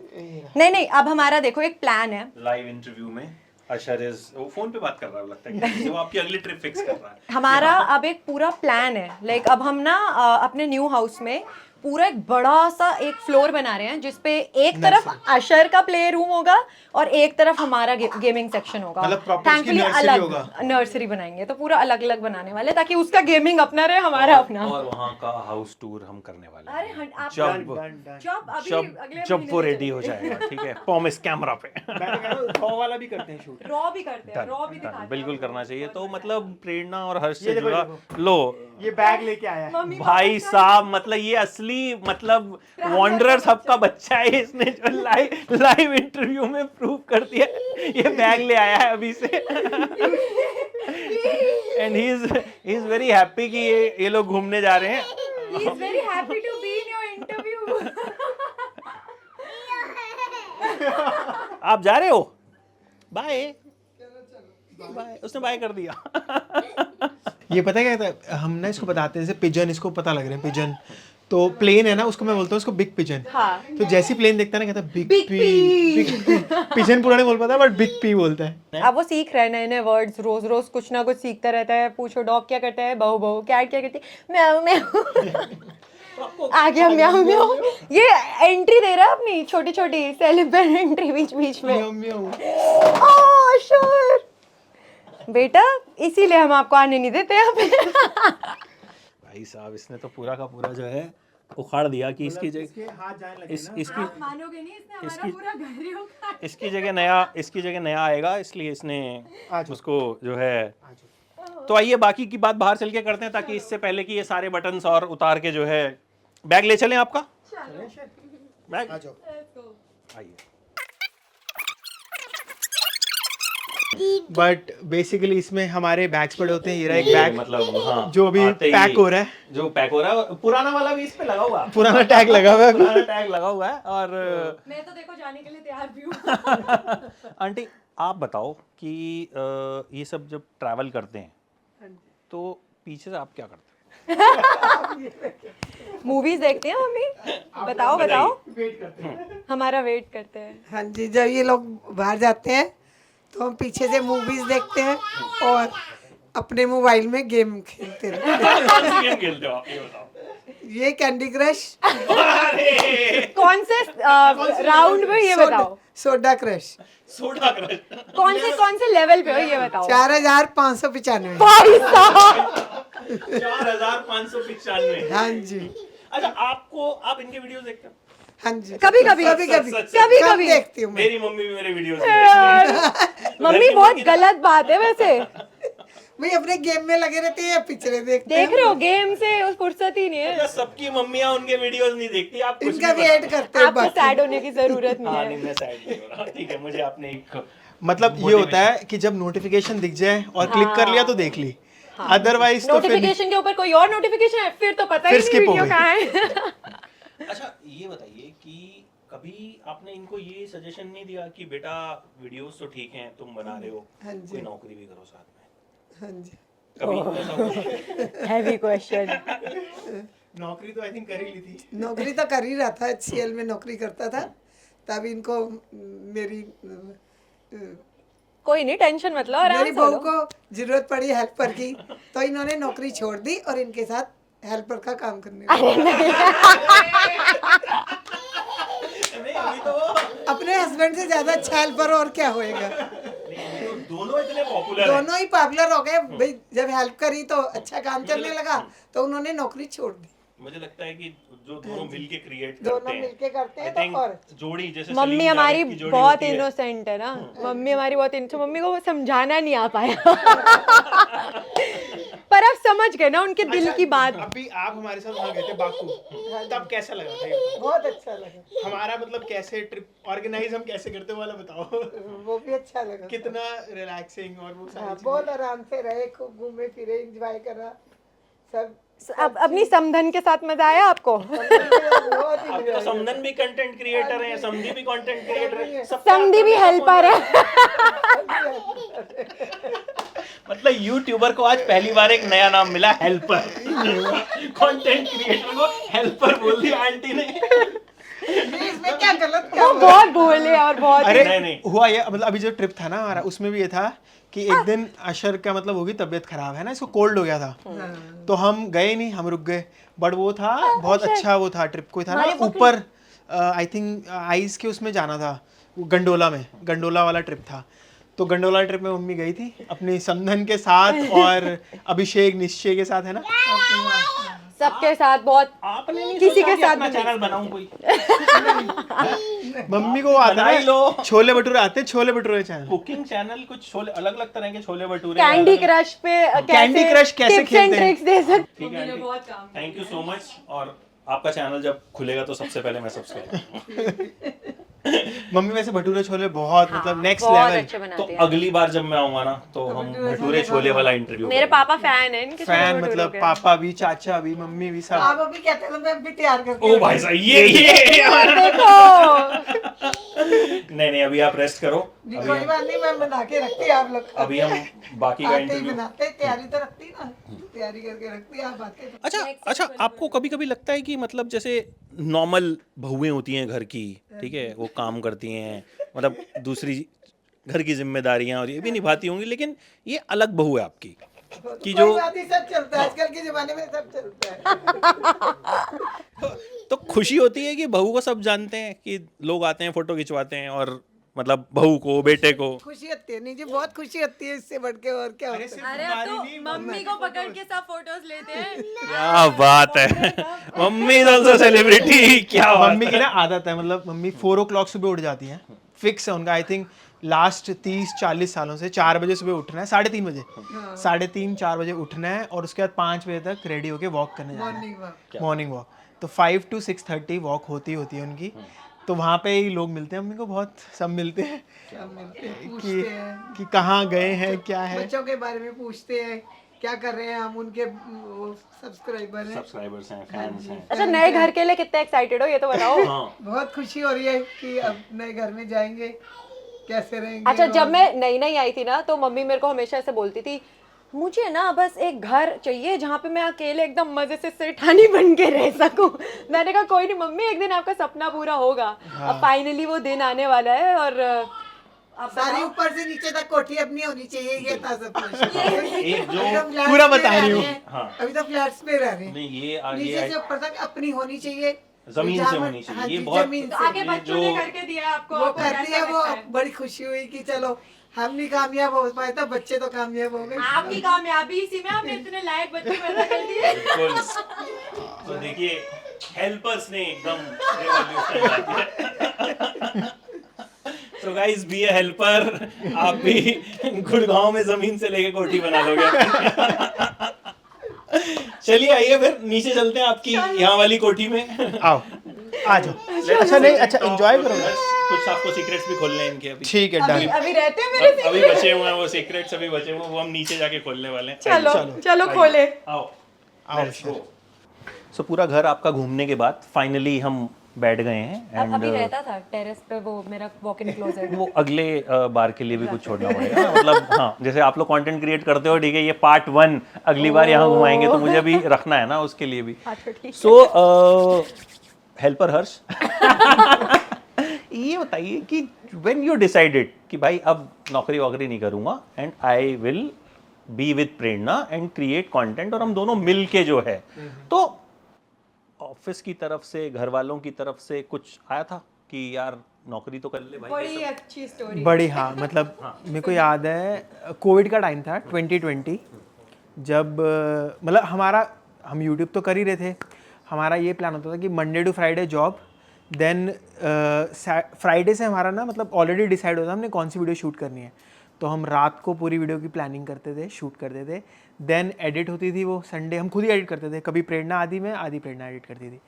नहीं नहीं अब हमारा देखो एक प्लान है। लाइव इंटरव्यू में। अशर इज वो फोन पे बात कर रहा है, लगता है कि वो आपकी अगली ट्रिप फिक्स कर रहा है। हमारा अब एक पूरा प्लान है, लाइक अब हम ना अपने न्यू हाउस में पूरा एक बड़ा सा एक फ्लोर बना रहे हैं जिसपे एक तरफ अशर का प्ले रूम होगा और एक तरफ हमारा गेमिंग सेक्शन होगा। मतलब proper उसकी Thankfully nursery अलग होगा। नर्सरी बनाएंगे, तो पूरा अलग अलग बनाने वाले ताकि उसका गेमिंग अपना रहे, हमारा अपना। और वहाँ का हाउस टूर हम करने वाले अरे हैं आप जब अभी जब अगले जब महीने वो से रेडी हो जाएगा, ठीक है, प्रॉमिस कैमरा पे। मैंने कहा रॉ वाला भी करते हैं शूट। रॉ भी करते हैं, Done, रॉ भी done, दिखाते हैं। बिल्कुल करना चाहिए। तो मतलब प्रेरणा और हर्ष ये से देखो, जुड़ा लो ये बैग लेके आया है। मम्मी भाई साहब, मतलब ये असली मतलब वॉन्डरर्स हब का बच्चा है, इसने जो लाइव इंटरव्यू में प्रूव कर दिया। ये बैग ले आया है अभी से and he is very happy कि ये लोग घूमने जा रहे हैं। He is very happy to be in your interview. आप जा रहे हो? बाय बाय, उसने बाय कर दिया। ये पता है क्या था, हम ना इसको बताते हैं जैसे पिजन, इसको पता लग रहे हैं पिजन, तो प्लेन है ना उसको मैं बोलता हूँ उसको बिग पिजन। हाँ। तो जैसी प्लेन देखता है ना कहता है big Big P, P। Big P. Pigeon पूरा नहीं बोल पाता बट बिग पी बोलता है। अब वो सीख रहा है नए नए वर्ड्स, रोज रोज कुछ ना कुछ सीखता रहता है। पूछो डॉग क्या करता है, बहू बहू, कैट क्या करती है, म्याऊ म्याऊ। आ गया म्याऊ म्याऊ। ये एंट्री दे रहा है अपनी छोटी छोटी सेलिब्रेट एंट्री बीच बीच में। म्याऊ म्याऊ। ओह श्योर बेटा, इसीलिए हम आपको आने नहीं देते यहाँ पे। भाई साहब, इसने तो पूरा का पूरा जो है उखाड़ दिया कि इसकी जगह इसके हाथ जाने लगे ना। इसकी आप मानोगे नहीं, इसने हमारा इसकी- पूरा घर ही उखाड़ दिया। इसकी जगह नया आएगा, इसलिए इसने आज उसको जो है। तो आइए बाकी की बात बाहर चल के करते हैं, ताकि इससे पहले कि ये सारे बटन्स और उतार के जो है बैग ले चलें आपका बैग। आ जाओ। आइए। बट बेसिकली इसमें हमारे बैग्स पड़े होते हैं। ये रहा एक ये बैग मतलब हाँ, जो अभी आते ही- पैक हो रहा है, जो पैक हो रहा है, पुराना वाला भी इस पे लगा हुआ है। पुराना टैग लगा हुआ है। पुराना टैग लगा हुआ है। और मैं तो देखो जाने के लिए तैयार भी हूँ। आंटी आप बताओ कि ये सब जब ट्रैवल करते हैं तो पीछे से आप क्या करते हैं? मूवीज देखते हैं मम्मी, बताओ बताओ। हमारा वेट करते हैं। हाँ जी, जब ये लोग बाहर जाते हैं तो हम पीछे से मूवीज देखते हैं और अपने मोबाइल में गेम खेलते रहते हैं। कौन सी गेम खेलते हो आप, ये बताओ। ये कैंडी क्रश, कौन से राउंड पे ये बताओ, सोडा क्रश, सोडा क्रश। कौन से लेवल पे हो ये बताओ। 4595। भाई साहब 4595। हाँ जी, अच्छा, आप इनके वीडियोस देखते हो? हाँ जी, कभी कभी कभी कभी सच- कभी कब कभी देखती हूँ मैं। मेरी मम्मी भी मेरे वीडियोस देखती है। मम्मी बहुत गलत बात है वैसे। भाई अपने गेम में लगे रहते हैं या पिक्चरें देखते देख हैं। रहे हो गेम से उस फुर्सत ही नहीं है। अच्छा, सबकी मम्मियां उनके वीडियोस नहीं देखती, आप कुछ इनका भी भी ऐड करते हैं आपको बाकी। सैड होने की जरूरत हाँ, नहीं नहीं है। मैं साइड नहीं हो रहा। ठीक है, मुझे आपने एक मतलब ये होता है कि जब नोटिफिकेशन दिख जाए और क्लिक कर लिया तो देख ली, अदरवाइज तो फिर नोटिफिकेशन के ऊपर कोई और नोटिफिकेशन है फिर तो पता फिर ही नहीं skip हो वीडियो गई। कहाँ है। अच्छा ये बताइए कि कभी आपने इनको ये सजेशन नहीं दिया कि बेटा वीडियोस तो ठीक हैं तुम बना रहे हो, हाँ जी। कोई नौकरी भी करो साथ में? हाँ जी, कभी ऐसा हुआ? Heavy question. नौकरी तो आई थिंक कर ही ली थी। नौकरी तो कर ही रहा था, HCL में नौकरी करता था। तब इनको मेरी कोई नहीं, टेंशन मत लो, आराम मेरी से बहू लो। को जरूरत पड़ी हेल्पर की, तो इन्होंने नौकरी छोड़ दी और इनके साथ हेल्पर का काम करने लगे। नहीं, अभी तो अपने हस्बैंड से ज्यादा अच्छा हेल्पर और क्या होएगा। दोनों इतने पॉपुलर हैं। दोनों ही पॉपुलर हो गए भाई। जब हेल्प करी तो अच्छा काम चलने लगा, तो उन्होंने नौकरी छोड़ दी। मुझे लगता है कि जो दोनों मिलके क्रिएट दोनों करते हैं, मिलके करते हैं I तो think और जोड़ी जैसे मम्मी सलीम हमारी जावेद की जोड़ी बहुत होती है। इनोसेंट है ना, मम्मी हमारी बहुत इनोसेंट, मम्मी को वो समझाना नहीं आ पाया। पर आप समझ गए ना उनके दिल की बात। अभी आप हमारे साथ वहाँ गए थे बाकू, तब कैसा लगा था ये बताओ? बहुत अच्छा लगा। हमारा मतलब कैसे ट्रिप ऑर्गेनाइज हम कैसे करते हैं वाला बताओ। वो भी अच्छा लगा। कितना रिलैक्सिंग और वो सारी हाँ, चीजें। बहुत आराम से रहे, खूब घूमे फिरे, एंजॉय करा, सब अब अपनी समधन के साथ मजा आया आपको? बहुत ही अब तो समधन भी कंटेंट क्रिएटर है, समधी भी कंटेंट क्रिएटर है, समधी भी हेल्पर है। मतलब यूट्यूबर को आज पहली बार एक नया नाम मिला, हेल्पर। कंटेंट क्रिएटर को हेल्पर बोल दिया आंटी ने। इसमें क्या गलत वो बहुत बोले और बहुत अरे नहीं। हुआ ये, मतलब अभी जो ट्रिप था ना हमारा, उसमें भी ये था कि एक दिन अशर का मतलब होगी तबीयत खराब है ना, इसको कोल्ड हो गया था, तो हम गए नहीं, हम रुक गए। बट वो था बहुत अच्छा, वो था ट्रिप, कोई था ना ऊपर, आई थिंक आइस के उसमें जाना था, वो गंडोला में, गंडोला वाला ट्रिप था। तो गंडोला ट्रिप में मम्मी गई थी अपनी समधन के साथ और अभिषेक निश्चय के साथ, है ना। सबके साथ बहुत, आपने नहीं किसी सोचा के कि साथ अपना भी नहीं। चैनल बनाऊं कोई? मम्मी को आता बना ही लो। है छोले भटूरे आते हैं, chole bhature channel. Cooking channel, कुछ छोले अलग अलग तरह के छोले भटूरे, कैंडी अलग-अलग- क्रश पे कैंडी क्रश कैसे tips and खेलते हैं? tricks दे सकते। ठीक है aunty, thank you so much. और आपका चैनल जब खुलेगा तो सबसे पहले मैं सब्सक्राइब। मम्मी वैसे भटूरे छोले बहुत मतलब नेक्स्ट बहुत लेवल। अच्छे तो बनाते हैं। अगली बार जब मैं आऊंगा ना तो हम भटूरे छोले वाला इंटरव्यू मेरे पापा फैन है इनके फैन, छोले मतलब भटूरों के। पापा भी, चाचा भी, मम्मी भी, सब। आप अभी कहते हैं तो मैं भी तैयार करके ओ भाई साहब, ये देखो नहीं अभी आप रेस्ट करो। नहीं, अभी कोई हम बात नहीं, मैं बना के रखती आप लोग अभी हम बाकी का आते ही इंटरव्यू। बनाते, तैयारी तो रखती ना, तैयारी करके रखती, आप आते तो अच्छा आपको कभी कभी लगता है कि मतलब जैसे नॉर्मल बहुएं होती हैं घर की, ठीक है, वो काम करती हैं, मतलब दूसरी घर की जिम्मेदारियां और ये भी निभाती होंगी, लेकिन ये अलग बहू है आपकी कि जो कोई बात नहीं, सब चलता है आजकल के जमाने में, सब चलता है। तो खुशी होती है कि बहू को सब जानते हैं, कि लोग आते हैं फोटो खिंचवाते हैं, और मतलब बहू को, बेटे को। खुशी होती है, नहीं जी, बहुत खुशी होती है, इससे बढ़ के और क्या होता है। अरे अब तो मम्मी को पकड़ के सब फोटोज लेते हैं। क्या बात है, मम्मी इज आल्सो सेलिब्रिटी। क्या मम्मी की ना आदत है, मतलब मम्मी 4 o'clock सुबह उठ जाती है, फिक्स है उनका। आई थिंक लास्ट 30-40 सालों से 4 बजे सुबह उठना है, 3:30 बजे, 3:30-4 बजे उठना है, और उसके बाद 5 बजे तक रेडी होके वॉक करने जाना मॉर्निंग वॉक। है, मॉर्निंग वॉक। तो 5 to 6:30 वॉक होती है उनकी। तो वहाँ पे ही लोग मिलते हैं मम्मी को, बहुत सब मिलते हैं सब मिलते हैं, पूछते हैं, कि कहाँ गए हैं, क्या है। बच्चों के बारे में पूछते हैं, क्या कर रहे हैं, हम उनके सब्सक्राइबर हैं। सब्सक्राइबर्स हैं, फैंस हैं। अच्छा, नए घर के लिए कितने एक्साइटेड हो ये तो बताओ। हाँ, बहुत खुशी हो रही है कि अब नए घर में जाएंगे, कैसे रहेंगे। अच्छा, जब और- मैं नई नई आई थी ना तो मम्मी मेरे को हमेशा ऐसे बोलती थी, मुझे ना बस एक घर चाहिए जहाँ पे मैं अकेले एकदम मजे से सेठानी बन के रह सकूं। मैंने कहा कोई नहीं मम्मी, एक दिन आपका सपना पूरा होगा। अब फाइनली वो दिन आने वाला है। और अब सारी ऊपर से नीचे तक कोठी अपनी होनी चाहिए, ये था सब कुछ। एक जो अभी तो फ्लैट्स पूरा में बता रह रही हूँ। हैं। हाँ। अभी तो फ्लैट्स में रह रहे हैं, नहीं ये आगे नीचे से ऊपर तक अपनी होनी चाहिए, जमीन से जहाँ- होनी चाहिए। हाँ ये जी, बहुत- जमीन तो से। आगे बच्चों ने करके दिया आपको, वो आपको कर कैसा दिया, वो लगता है? बड़ी खुशी हुई कि चलो हम नहीं कामयाब हो पाए तो बच्चे तो कामयाब हो गए। आपकी कामयाबी इसी में, आपने इतने लायक बच्चे पैदा कर दिए। बिल्कुल। तो देखिए हेल्पर्स ने एकदम revolution ला दिया। So guys, be a helper। आप भी गुड़गांव में जमीन से लेके कोठी बना लोगे। चलिए आइए फिर नीचे चलते हैं आपकी यहाँ वाली कोठी में। आओ, आ जाओ। अच्छा नहीं, अच्छा एंजॉय करो। कुछ आपको सीक्रेट्स भी खोलने हैं इनके अभी। ठीक है, अभी डन। अभी रहते हैं मेरे से। अभी बचे हुए हैं वो सीक्रेट्स, अभी बचे हुए हैं वो हम नीचे जाके खोलने वाले हैं। चलो चलो। चलो खोले। आओ आओ Let's go। So पूरा घर आपका घूमने के बाद फाइनली हम बैठ गए हैं एंड अभी रहता था टेरेस पे वो मेरा वॉक इन क्लोजेट। वो अगले बार के लिए भी कुछ छोड़ना पड़ेगा ना, मतलब हाँ, जैसे आप लोग कंटेंट क्रिएट करते हो, ठीक है, ये पार्ट 1 अगली बार यहाँ घुमाएंगे तो मुझे अभी रखना है ना उसके लिए भी। सो हेल्पर हर्ष, ये बताइए कि व्हेन यू डिसाइडेड कि भाई अब नौकरी वोकरी नहीं करूँगा and I will be with Prerna and create content, और हम दोनों मिल के जो है, तो ऑफिस की तरफ से, घर वालों की तरफ से कुछ आया था कि यार नौकरी तो कर ले भाई? बड़ी अच्छी स्टोरी। बड़ी, हाँ, मतलब मेरे को याद है कोविड का टाइम था 2020, जब मतलब हम यूट्यूब तो कर ही रहे थे। हमारा ये प्लान होता था कि Monday to Friday job, then Friday से हमारा ना मतलब ऑलरेडी डिसाइड होता हमने कौन सी वीडियो शूट करनी है, तो हम रात को पूरी वीडियो की प्लानिंग करते थे, शूट करते थे, देन एडिट होती थी वो संडे, हम खुद ही एडिट करते थे, कभी प्रेरणा आदि में, आदि प्रेरणा एडिट करती थी।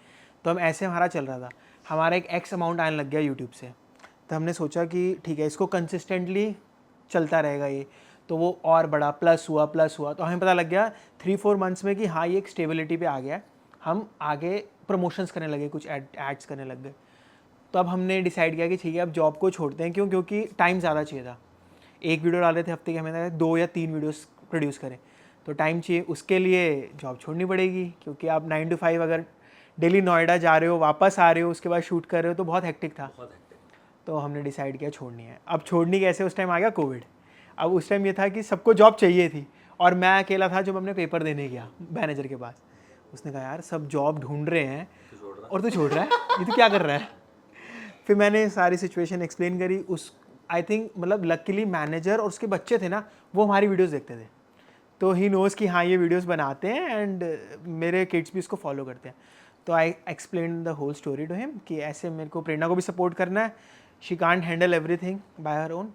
तो हम ऐसे हमारा चल रहा था, हमारा एक एक्स अमाउंट आने लग गया यूट्यूब से, तो हमने सोचा कि ठीक है इसको कंसिस्टेंटली चलता रहेगा ये। तो वो और बड़ा प्लस हुआ तो हमें पता लग गया 3-4 मंथ्स में कि हाँ ये एक स्टेबिलिटी पे आ गया है। हम आगे प्रमोशंस करने लगे, कुछ एड्स करने लग गए। तो अब हमने डिसाइड किया कि ठीक है अब जॉब को छोड़ते हैं, क्योंकि टाइम ज़्यादा चाहिए था। एक वीडियो डाल रहे थे हफ्ते के, हमें 2 या 3 वीडियोस प्रोड्यूस करें, तो टाइम चाहिए, उसके लिए जॉब छोड़नी पड़ेगी। क्योंकि आप 9 to 5 अगर डेली नोएडा जा रहे हो, वापस आ रहे हो, उसके बाद शूट कर रहे हो, तो बहुत हेक्टिक था। तो हमने डिसाइड किया छोड़नी है। अब छोड़नी कैसे, उस टाइम आ गया कोविड। अब उस टाइम ये था कि सबको जॉब चाहिए थी और मैं अकेला था जो अपने पेपर देने गया मैनेजर के पास। उसने कहा यार सब जॉब ढूंढ रहे हैं और तू छोड़ रहा है, ये तो क्या कर रहा है। फिर मैंने सारी सिचुएशन एक्सप्लेन करी। उस आई थिंक मतलब लकीली मैनेजर और उसके बच्चे थे ना, वो हमारी वीडियोस देखते थे, तो ही नोज़ कि हाँ ये वीडियोस बनाते हैं एंड मेरे किड्स भी इसको फॉलो करते हैं। तो I explain the whole story to him कि ऐसे मेरे को प्रेरणा को भी सपोर्ट करना है, she can't handle everything by her own.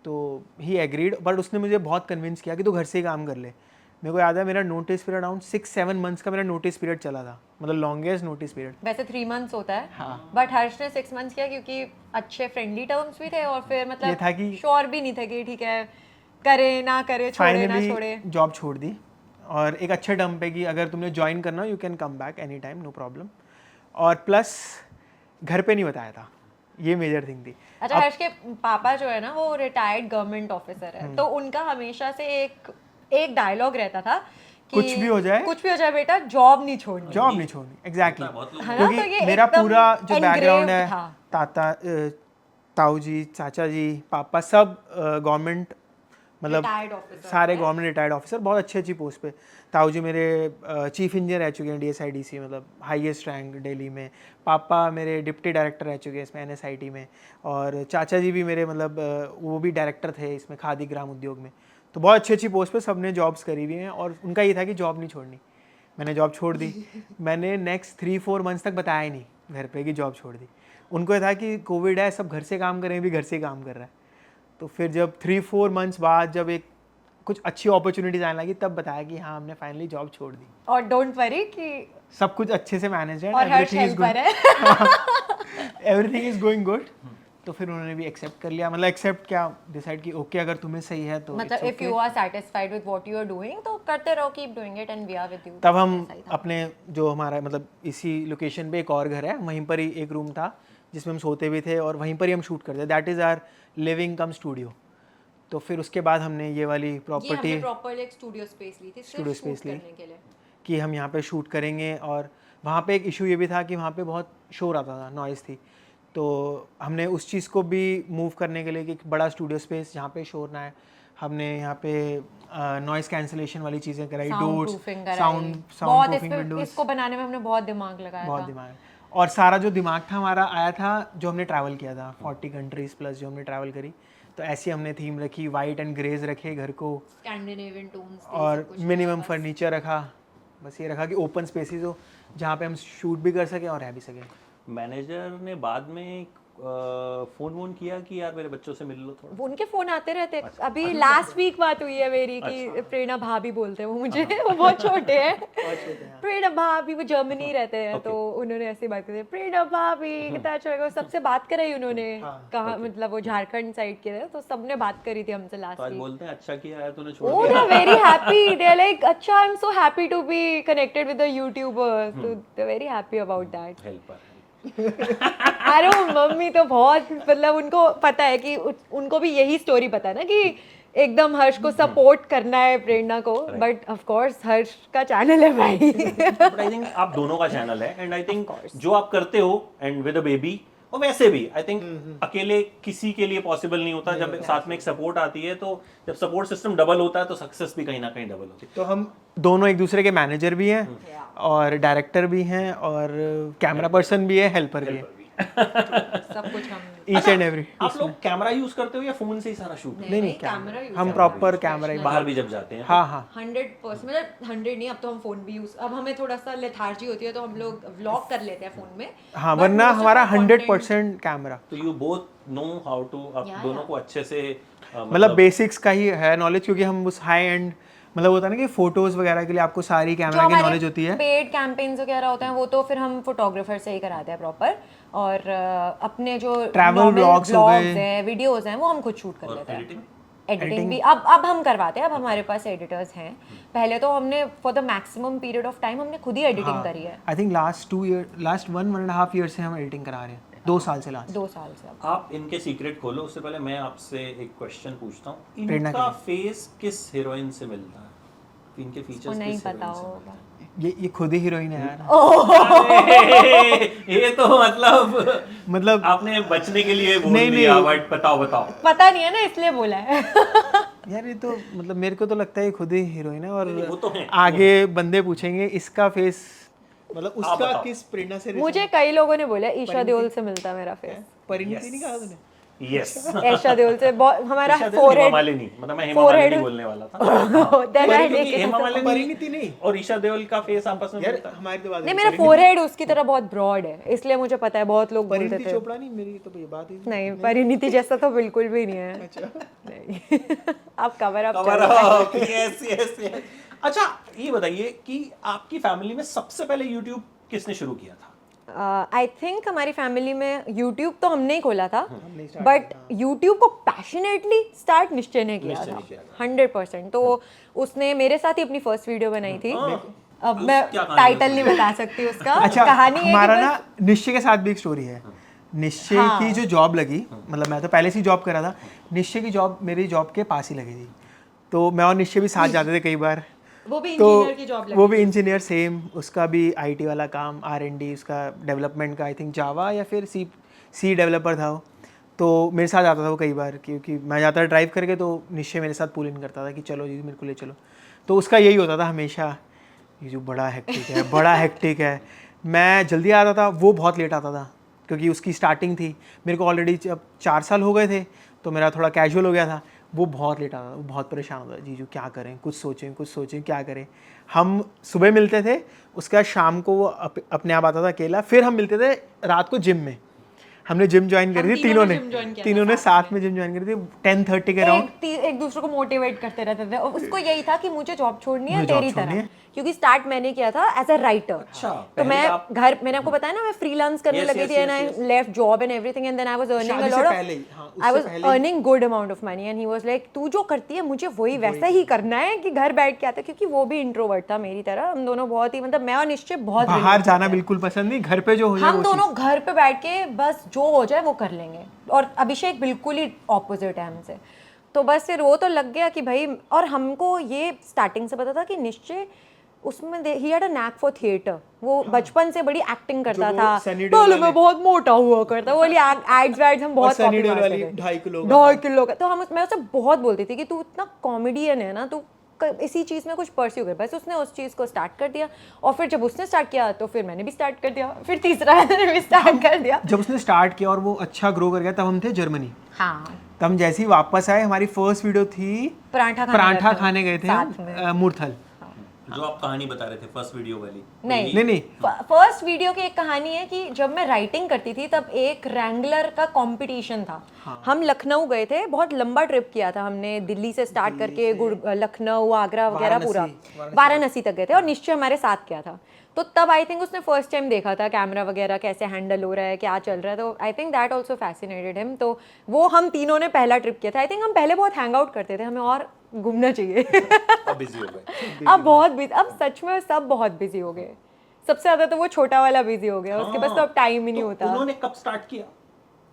तो ही एग्रीड, बट उसने मुझे बहुत कन्विंस किया कि तू घर से ही काम कर ले। मेरे को याद है मेरा नोटिस पीरियड अराउंड 6-7 मंथ्स का मेरा नोटिस पीरियड चला था, मतलब लॉन्गेस्ट नोटिस पीरियड। वैसे 3 मंथ्स होता है, हाँ। बट हर्ष ने 6 मंथ्स किया क्योंकि अच्छे फ्रेंडली टर्म्स भी थे और फिर ये मतलब था कि श्योर भी नहीं थे कि ठीक है करे ना करे, छोड़े ना छोड़े। फाइनली जॉब छोड़ दी और एक अच्छे टर्म पे कि अगर तुमने ज्वाइन करना you can come back any time, no problem. और प्लस घर पे नहीं बताया था, ये मेजर थिंग थी। अच्छा, हर्ष के पापा जो है ना वो रिटायर्ड गवर्नमेंट ऑफिसर है, तो उनका हमेशा से एक डायलॉग रहता था कि कुछ भी हो जाए बेटा, जॉब नहीं छोड़नी। जॉब नहीं छोड़नी, एग्जैक्टली। है ना, तो ये क्योंकि मेरा एकदम पूरा जो बैकग्राउंड engraved है, था। ताऊ जी, चाचा जी, पापा सब गवर्नमेंट, मतलब Retired officer सारे है। गवर्नमेंट रिटायर्ड ऑफिसर, बहुत अच्छी अच्छी पोस्ट पे। ताऊ जी मेरे चीफ इंजीनियर रह चुके हैं DSIDC, मतलब हाईएस्ट रैंक दिल्ली में। पापा मेरे डिप्टी डायरेक्टर रह चुके हैं इसमें NSIT में। और चाचा जी भी मेरे मतलब वो भी डायरेक्टर थे इसमें खादी ग्राम उद्योग में। तो बहुत अच्छी अच्छी पोस्ट पे सब ने जॉब्स करी हुई हैं और उनका ये था कि जॉब नहीं छोड़नी। मैंने जॉब छोड़ दी। मैंने नेक्स्ट 3-4 मंथ्स तक बताया ही नहीं घर पे कि जॉब छोड़ दी। उनको ये था कि कोविड है, सब घर से काम करें, भी घर से काम कर रहा है। तो फिर जब 3-4 मंथ्स बाद जब एक कुछ अच्छी अपॉर्चुनिटीज आने लगी, तब बताया कि हाँ हमने फाइनली जॉब छोड़ दी। और डोंट वरी कि सब कुछ अच्छे से मैनेज है, और हर्ष हेल्पर है। Everything is going good. तो फिर उन्होंने भी एक्सेप्ट कर लिया, मतलब एक्सेप्ट क्या, डिसाइड कि ओके अगर तुम्हें सही है तो मतलब if you are satisfied with what you are doing तो करते रहो, keep doing it and we are with you. तब हम अपने जो हमारा मतलब इसी लोकेशन पे एक और घर है, वहीं पर ही एक रूम था जिसमें हम सोते भी थे और वहीं पर ही हम शूट करते, that is our living cum studio. तो फिर उसके बाद हमने ये वाली प्रॉपर्टी, प्रॉपर एक स्टूडियो स्पेस ली थी, स्टूडियो स्पेस ली करने के लिए कि हम यहाँ पे शूट करेंगे। और वहाँ पे एक इशू ये भी था कि वहाँ पे बहुत शोर आता था, नॉइज़ थी। तो हमने उस चीज़ को भी मूव करने के लिए कि एक बड़ा स्टूडियो स्पेस जहाँ पे शोर ना है, हमने यहाँ पे नॉइज़ कैंसिलेशन वाली चीज़ें कराई, डोर्स, साउंड प्रूफिंग विंडोज। इसको बनाने में हमने बहुत दिमाग लगाया बहुत था। दिमाग। और सारा जो दिमाग था हमारा आया था जो हमने ट्रैवल किया था, 40 कंट्रीज प्लस जो हमने ट्रैवल करी। तो ऐसी हमने थीम रखी, वाइट एंड ग्रेज रखे घर को, स्कैंडिनेवियन टोन्स और मिनिमम फर्नीचर रखा। बस ये रखा कि ओपन स्पेसेस हो जहाँ पे हम शूट भी कर सकें और रह भी सकें। मैनेजर ने बाद में फोन वोन किया कि यार मेरे बच्चों से मिल लो थोड़ा? उनके फोन आते रहते। अभी लास्ट वीक बात हुई है मेरी कि प्रेरणा भाभी बोलते हैं वो मुझे, वो बहुत छोटे हैं। प्रेरणा भाभी, वो जर्मनी रहते हैं, तो उन्होंने ऐसी बात करी, प्रेरणा भाभी कितना अच्छा लगा, सबसे बात कराई उन्होंने। कहा मतलब वो झारखंड साइड के थे, तो सबने बात करी थी हमसे लास्ट आज वीक। बोलते हैं अच्छा किया है तूने छोड़ Oh, दिया। they're very happy. They're like, अच्छा, I'm so happy to be connected with the YouTubers. So they're very happy about that. Helper अरे वो मम्मी तो बहुत, मतलब उनको पता है कि उनको भी यही स्टोरी पता है ना कि एकदम हर्ष को सपोर्ट करना है प्रेरणा को, बट ऑफ कोर्स हर्ष का चैनल है भाई। बट आई थिंक आप दोनों का चैनल है एंड आई थिंक जो आप करते हो एंड विद अ बेबी, और वैसे भी आई थिंक अकेले किसी के लिए पॉसिबल नहीं होता। जब साथ में एक सपोर्ट आती है, तो जब सपोर्ट सिस्टम डबल होता है तो सक्सेस भी कहीं ना कहीं डबल होती है। तो हम दोनों एक दूसरे के मैनेजर भी हैं और डायरेक्टर भी हैं और कैमरा पर्सन भी है, हेल्पर भी है, सब कुछ हम ईच एंड एवरी। आप लोग कैमरा यूज करते हो या फोन से ही सारा शूट? नहीं कैमरा हम प्रॉपर कैमरा ही, बाहर भी जब जाते हैं? हाँ हाँ 100%, मतलब 100 नहीं, अब तो हम फोन भी यूज, अब हमें थोड़ा सा लेथार्जी होती है तो हम लोग व्लॉग कर लेते हैं फोन में। हाँ, But वरना most of हमारा our content- 100% कैमरा, तो you both know how to, आप दोनों को अच्छे से मतलब बेसिक्स का ही है नॉलेज, क्योंकि हम उस हाई एंड मतलब होता है ना कि फोटोज वगैरह के लिए आपको सारी कैमरा की नॉलेज होती है। पेड कैंपेन्स वगैरह होते हैं वो तो फिर हम फोटोग्राफर से ही कराते हैं प्रॉपर, और अपने जो Travel normal vlogs हो गए। हैं, वीडियोस हैं, वो हम खुद शूट कर लेते हैं। एडिटिंग भी अब हम करवाते हैं, अब हमारे पास एडिटर्स हैं। पहले तो हमने for the maximum period of time हमने खुद ही एडिटिंग करी है। आई थिंक लास्ट 1.5 ईयर से हम एडिटिंग करा रहे हैं, 2 साल से लास्ट। 2 साल से अब। आप इनके सीक्रेट खोलो, उससे पहले मैं आपसे एक क्वेश्चन पूछता हूँ, प्रेरणा इनका फेस किस हीरोइन से मिलता है? इनके उसको फीचर्स नहीं किस पता हीरोइन से होगा। ये खुद ही हीरोइन है यार। अरे, ये तो मतलब आपने बचने के लिए बोल नहीं, दिया, नहीं। बट बताओ पता नहीं है ना, इसलिए बोला है। यार ये तो मतलब मेरे को तो लगता है ये खुद ही हीरोइन है। नहीं, वो और तो है, आगे बंदे पूछेंगे इसका फेस मतलब उसका बताओ। किस प्रेरणा से मुझे कई लोगों ने बोला ईशा देओल से मिलता है मेरा फेस। परिणीति नहीं कहा तूने? यस। ईशा देओल से बहुत हमारा हेमा फोरहेड मालिनी, मतलब मैं हेमा मालिनी बोलने वाला था। देन आई क्योंकि टेक हेमा मालिनी परिणीति नहीं और ईशा देओल का फेस आपस में यार मिलता है। हमारी तो बात नहीं, मेरा फोरहेड उसकी तरह बहुत ब्रॉड है, इसलिए मुझे पता है बहुत लोग बोलते परिणीति थे। चोपड़ा नहीं, मेरी तो ये बात ही नहीं, परिणीति जैसा तो बिल्कुल भी नहीं है। नहीं। आप cover up cover up, yes yes yes. अच्छा ये बताइए कि आपकी फैमिली में सबसे पहले YouTube किसने शुरू किया था? आई थिंक हमारी फैमिली में YouTube तो हमने ही खोला था, बट YouTube को पैशनेटली स्टार्ट निश्चय ने किया निश्चय था ने किया था। 100%। तो उसने मेरे साथ ही अपनी फर्स्ट वीडियो बनाई थी। अब मैं क्या कहानी टाइटल है? नहीं बता सकती उसका। अच्छा कहानी है कि हमारा बस- ना निश्चय के साथ भी एक स्टोरी है। निश्चय हाँ। की जो जॉब लगी, मतलब मैं तो पहले से ही जॉब कर रहा था, निश्चय की जॉब मेरी जॉब के पास ही लगी थी, तो मैं और निश्चय भी साथ जाते थे कई बार। वो भी तो इंजीनियर की जॉब लगी। वो भी इंजीनियर सेम, उसका भी आईटी वाला काम, R&D उसका डेवलपमेंट का, आई थिंक जावा या फिर सी डेवलपर था वो। तो मेरे साथ आता था वो कई बार, क्योंकि मैं जाता था ड्राइव करके, तो निश्चय मेरे साथ पुल इन करता था कि चलो जी मेरे को ले चलो। तो उसका यही होता था हमेशा, ये जो बड़ा हेक्टिक है बड़ा हेक्टिक है। मैं जल्दी आता था, वो बहुत लेट आता था, क्योंकि उसकी स्टार्टिंग थी। मेरे को ऑलरेडी जब 4 साल हो गए थे तो मेरा थोड़ा कैजुअल हो गया था। वो बहुत लेट आता था, वो बहुत परेशान होता था, जीजू क्या करें, कुछ सोचें क्या करें। हम सुबह मिलते थे, उसके बाद शाम को वो अपने आप आता था अकेला। फिर हम मिलते थे रात को जिम में। हमने जिम ज्वाइन करी थी तीनों ने साथ में जिम ज्वाइन करी थी 10:30 के अराउंड। एक दूसरे को मोटिवेट करते रहते थे, और उसको यही था कि मुझे जॉब छोड़नी है मुझे जॉब तेरी छोड़नी तरह, है। क्योंकि स्टार्ट मैंने किया था एज अ राइटर। अच्छा, तो पहले मैं आप- घर, मैंने आपको बताया ना, मैं फ्रीलांस करने Yes, लगी yes, थी, yes, and I yes. Left job and everything, and then I was earning a शादी से लॉट पहले ही, हाँ, उससे आई वाज पहले ही। Earning good amount of money, and he was like तू जो करती है मुझे वही वैसा ही करना है कि घर बैठ के आता, क्योंकि वो भी इंट्रोवर्ट था मेरी तरह। हम दोनों बहुत ही, मतलब मैं और निश्चय बहुत बाहर जाना बिल्कुल पसंद नहीं, घर पे जो हो जाए हम वो दोनों घर पे बैठ के बस जो हो जाए वो कर लेंगे। और अभिषेक बिल्कुल ही ऑपोजिट है हमसे। तो बस फिर वो तो लग गया कि भाई, और हमको ये स्टार्टिंग से पता था कि निश्चय उसमें he had a knack for theatre. वो बचपन से बड़ी एक्टिंग करता वो था। सनी देओल पहले वाले- मैं बहुत मोटा हुआ करता, वो वाली एड्स वैड्स हम बहुत सनी कॉपी देओल मारते वाली थे। 2.5 किलो का। 2.5 किलो का। तो मैं उससे बहुत बोलती थी कि तू इतना कॉमेडियन है ना, तू इसी चीज़ में कुछ परस्यू कर। बस उसने उस चीज़ को स्टार्ट कर दिया, और फिर जब उसने स्टार्ट किया तो फिर मैंने भी स्टार्ट कर दिया, फिर तीसरा मैंने भी स्टार्ट कर दिया। जब उसने स्टार्ट किया और वो अच्छा ग्रो कर गया, तब हम थे जर्मनी। हाँ, तब हम जैसे ही वापस आए, हमारी फर्स्ट वीडियो थी परांठा खाने गए थे साथ हम, में। मूर्थल। जो आप कहानी बता रहे थे फर्स्ट वीडियो वाली। नहीं। फर्स्ट वीडियो की एक कहानी है कि जब मैं राइटिंग करती थी तब एक रैंगलर का कंपटीशन था। हम लखनऊ गए थे, बहुत लंबा ट्रिप किया था हमने, दिल्ली से स्टार्ट करके लखनऊ, आगरा वगैरह पूरा वाराणसी तक गए थे, और निश्चय हमारे साथ किया था। तो तब आई थिंक उसने फर्स्ट टाइम देखा था कैमरा वगैरह कैसे हैंडल हो रहा है, क्या चल रहा है। तो I think that also fascinated him. तो वो हम तीनों ने पहला ट्रिप किया था। आई थिंक हम पहले बहुत हैंग आउट करते थे, हमें और घूमना चाहिए। अब बिजी हो गए। अब बहुत बिजी, अब सच में सब बहुत बिजी हो गए। सबसे ज्यादा तो वो छोटा वाला बिजी हो गया, उसके पास तो अब टाइम ही नहीं होता। उन्होंने कब स्टार्ट किया?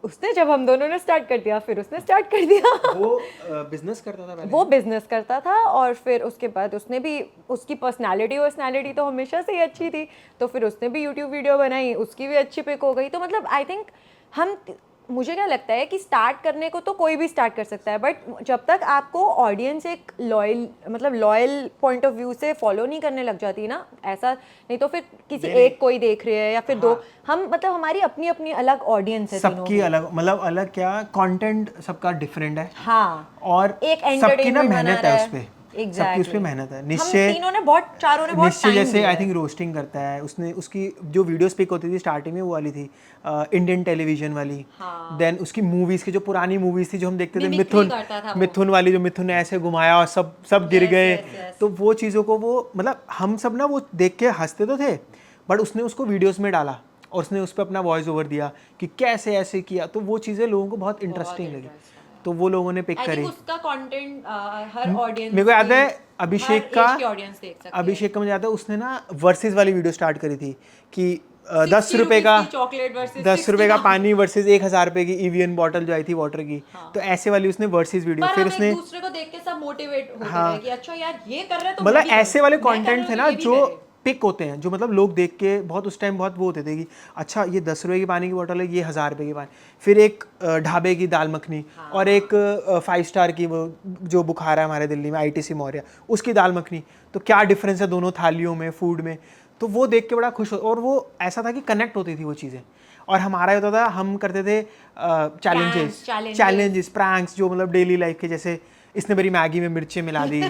उसने, जब हम दोनों ने स्टार्ट कर दिया फिर उसने स्टार्ट कर दिया। वो बिजनेस करता था पहले। वो बिजनेस करता था, और फिर उसके बाद उसने भी, उसकी पर्सनालिटी तो हमेशा से ही अच्छी थी, तो फिर उसने भी यूट्यूब वीडियो बनाई, उसकी भी अच्छी पिक हो गई। तो मतलब आई थिंक मुझे क्या लगता है कि स्टार्ट करने को तो कोई भी स्टार्ट कर सकता है, बट जब तक आपको ऑडियंस एक लॉयल पॉइंट ऑफ व्यू से फॉलो नहीं करने लग जाती ना, ऐसा नहीं तो फिर किसी एक कोई देख रहे हैं या फिर दो, हम मतलब हमारी अपनी अपनी अलग ऑडियंस है तीनों सबकी की। अलग, मतलब अलग क्या, कंटेंट सबका डिफरेंट है। हाँ, और एक सबकी ना एंटरटेनमेंट मेहनत है उस पे, Exactly. सबकी उस पे मेहनत है। हम निश्चय तीनों ने बहुत, चारों ने बहुत निश्चय टाइम जैसे दिया आई है। थिंक रोस्टिंग करता है, उसने उसकी जो वीडियो स्पिक होती थी स्टार्टिंग में वो वाली थी इंडियन टेलीविजन वाली। देन उसकी मूवीज की जो पुरानी मूवीज थी जो हम देखते थे, Mimicry करता था वो। मिथुन वाली, जो मिथुन ने ऐसे घुमाया और सब गिर गए। तो वो चीज़ों को वो, मतलब हम सब ना वो देख के हंसते तो थे, बट उसने उसको वीडियोस में डाला और उसने उस पर अपना वॉइस ओवर दिया कि कैसे ऐसे किया। तो वो चीज़ें लोगों को बहुत इंटरेस्टिंग लगी। तो तो वो लोगों ने पिक आई करी। थिंक उसका कंटेंट हर ऑडियंस, मेरे को याद है अभिषेक का ऑडियंस देख सकती है। अभिषेक का मुझे याद है उसने ना वर्सेस वाली वीडियो स्टार्ट करी थी कि 10 60 रुपए का चॉकलेट वर्सेस 10 रुपए का पानी वर्सेस 1000 रुपए की ईवीएन बॉटल जो आई थी वाटर की, तो ऐसे वाली उसने वर्सेस वीडियो पर फिर हम उसने एक दूसरे को देख के सब मोटिवेट होते हाँ। हैं कि अच्छा यार ये कर रहे हैं तो मतलब मैं भी ऐसे करूं। वाले मैं कर रहा कंटेंट हूं थे तो ना ये भी जो करे। पिक होते हैं, जो मतलब लोग देख के बहुत उस टाइम बहुत वो होते थे कि अच्छा ये 10 रुपए की पानी की बोतल है, ये 1000 रुपए की पानी, फिर एक ढाबे की दाल मखनी और एक 5 स्टार की वो जो बुखारा है हमारे दिल्ली में ITC मौर्या उसकी दाल मखनी, तो क्या डिफरेंस है दोनों थालियों में फूड में। तो वो देख के बड़ा खुश हो, और वो ऐसा था कि कनेक्ट होती थी वो चीज़ें। और हमारा होता था हम करते थे चैलेंजेस प्रैंक्स जो मतलब डेली लाइफ के, जैसे इसने मेरी मैगी में मिर्चें मिला दी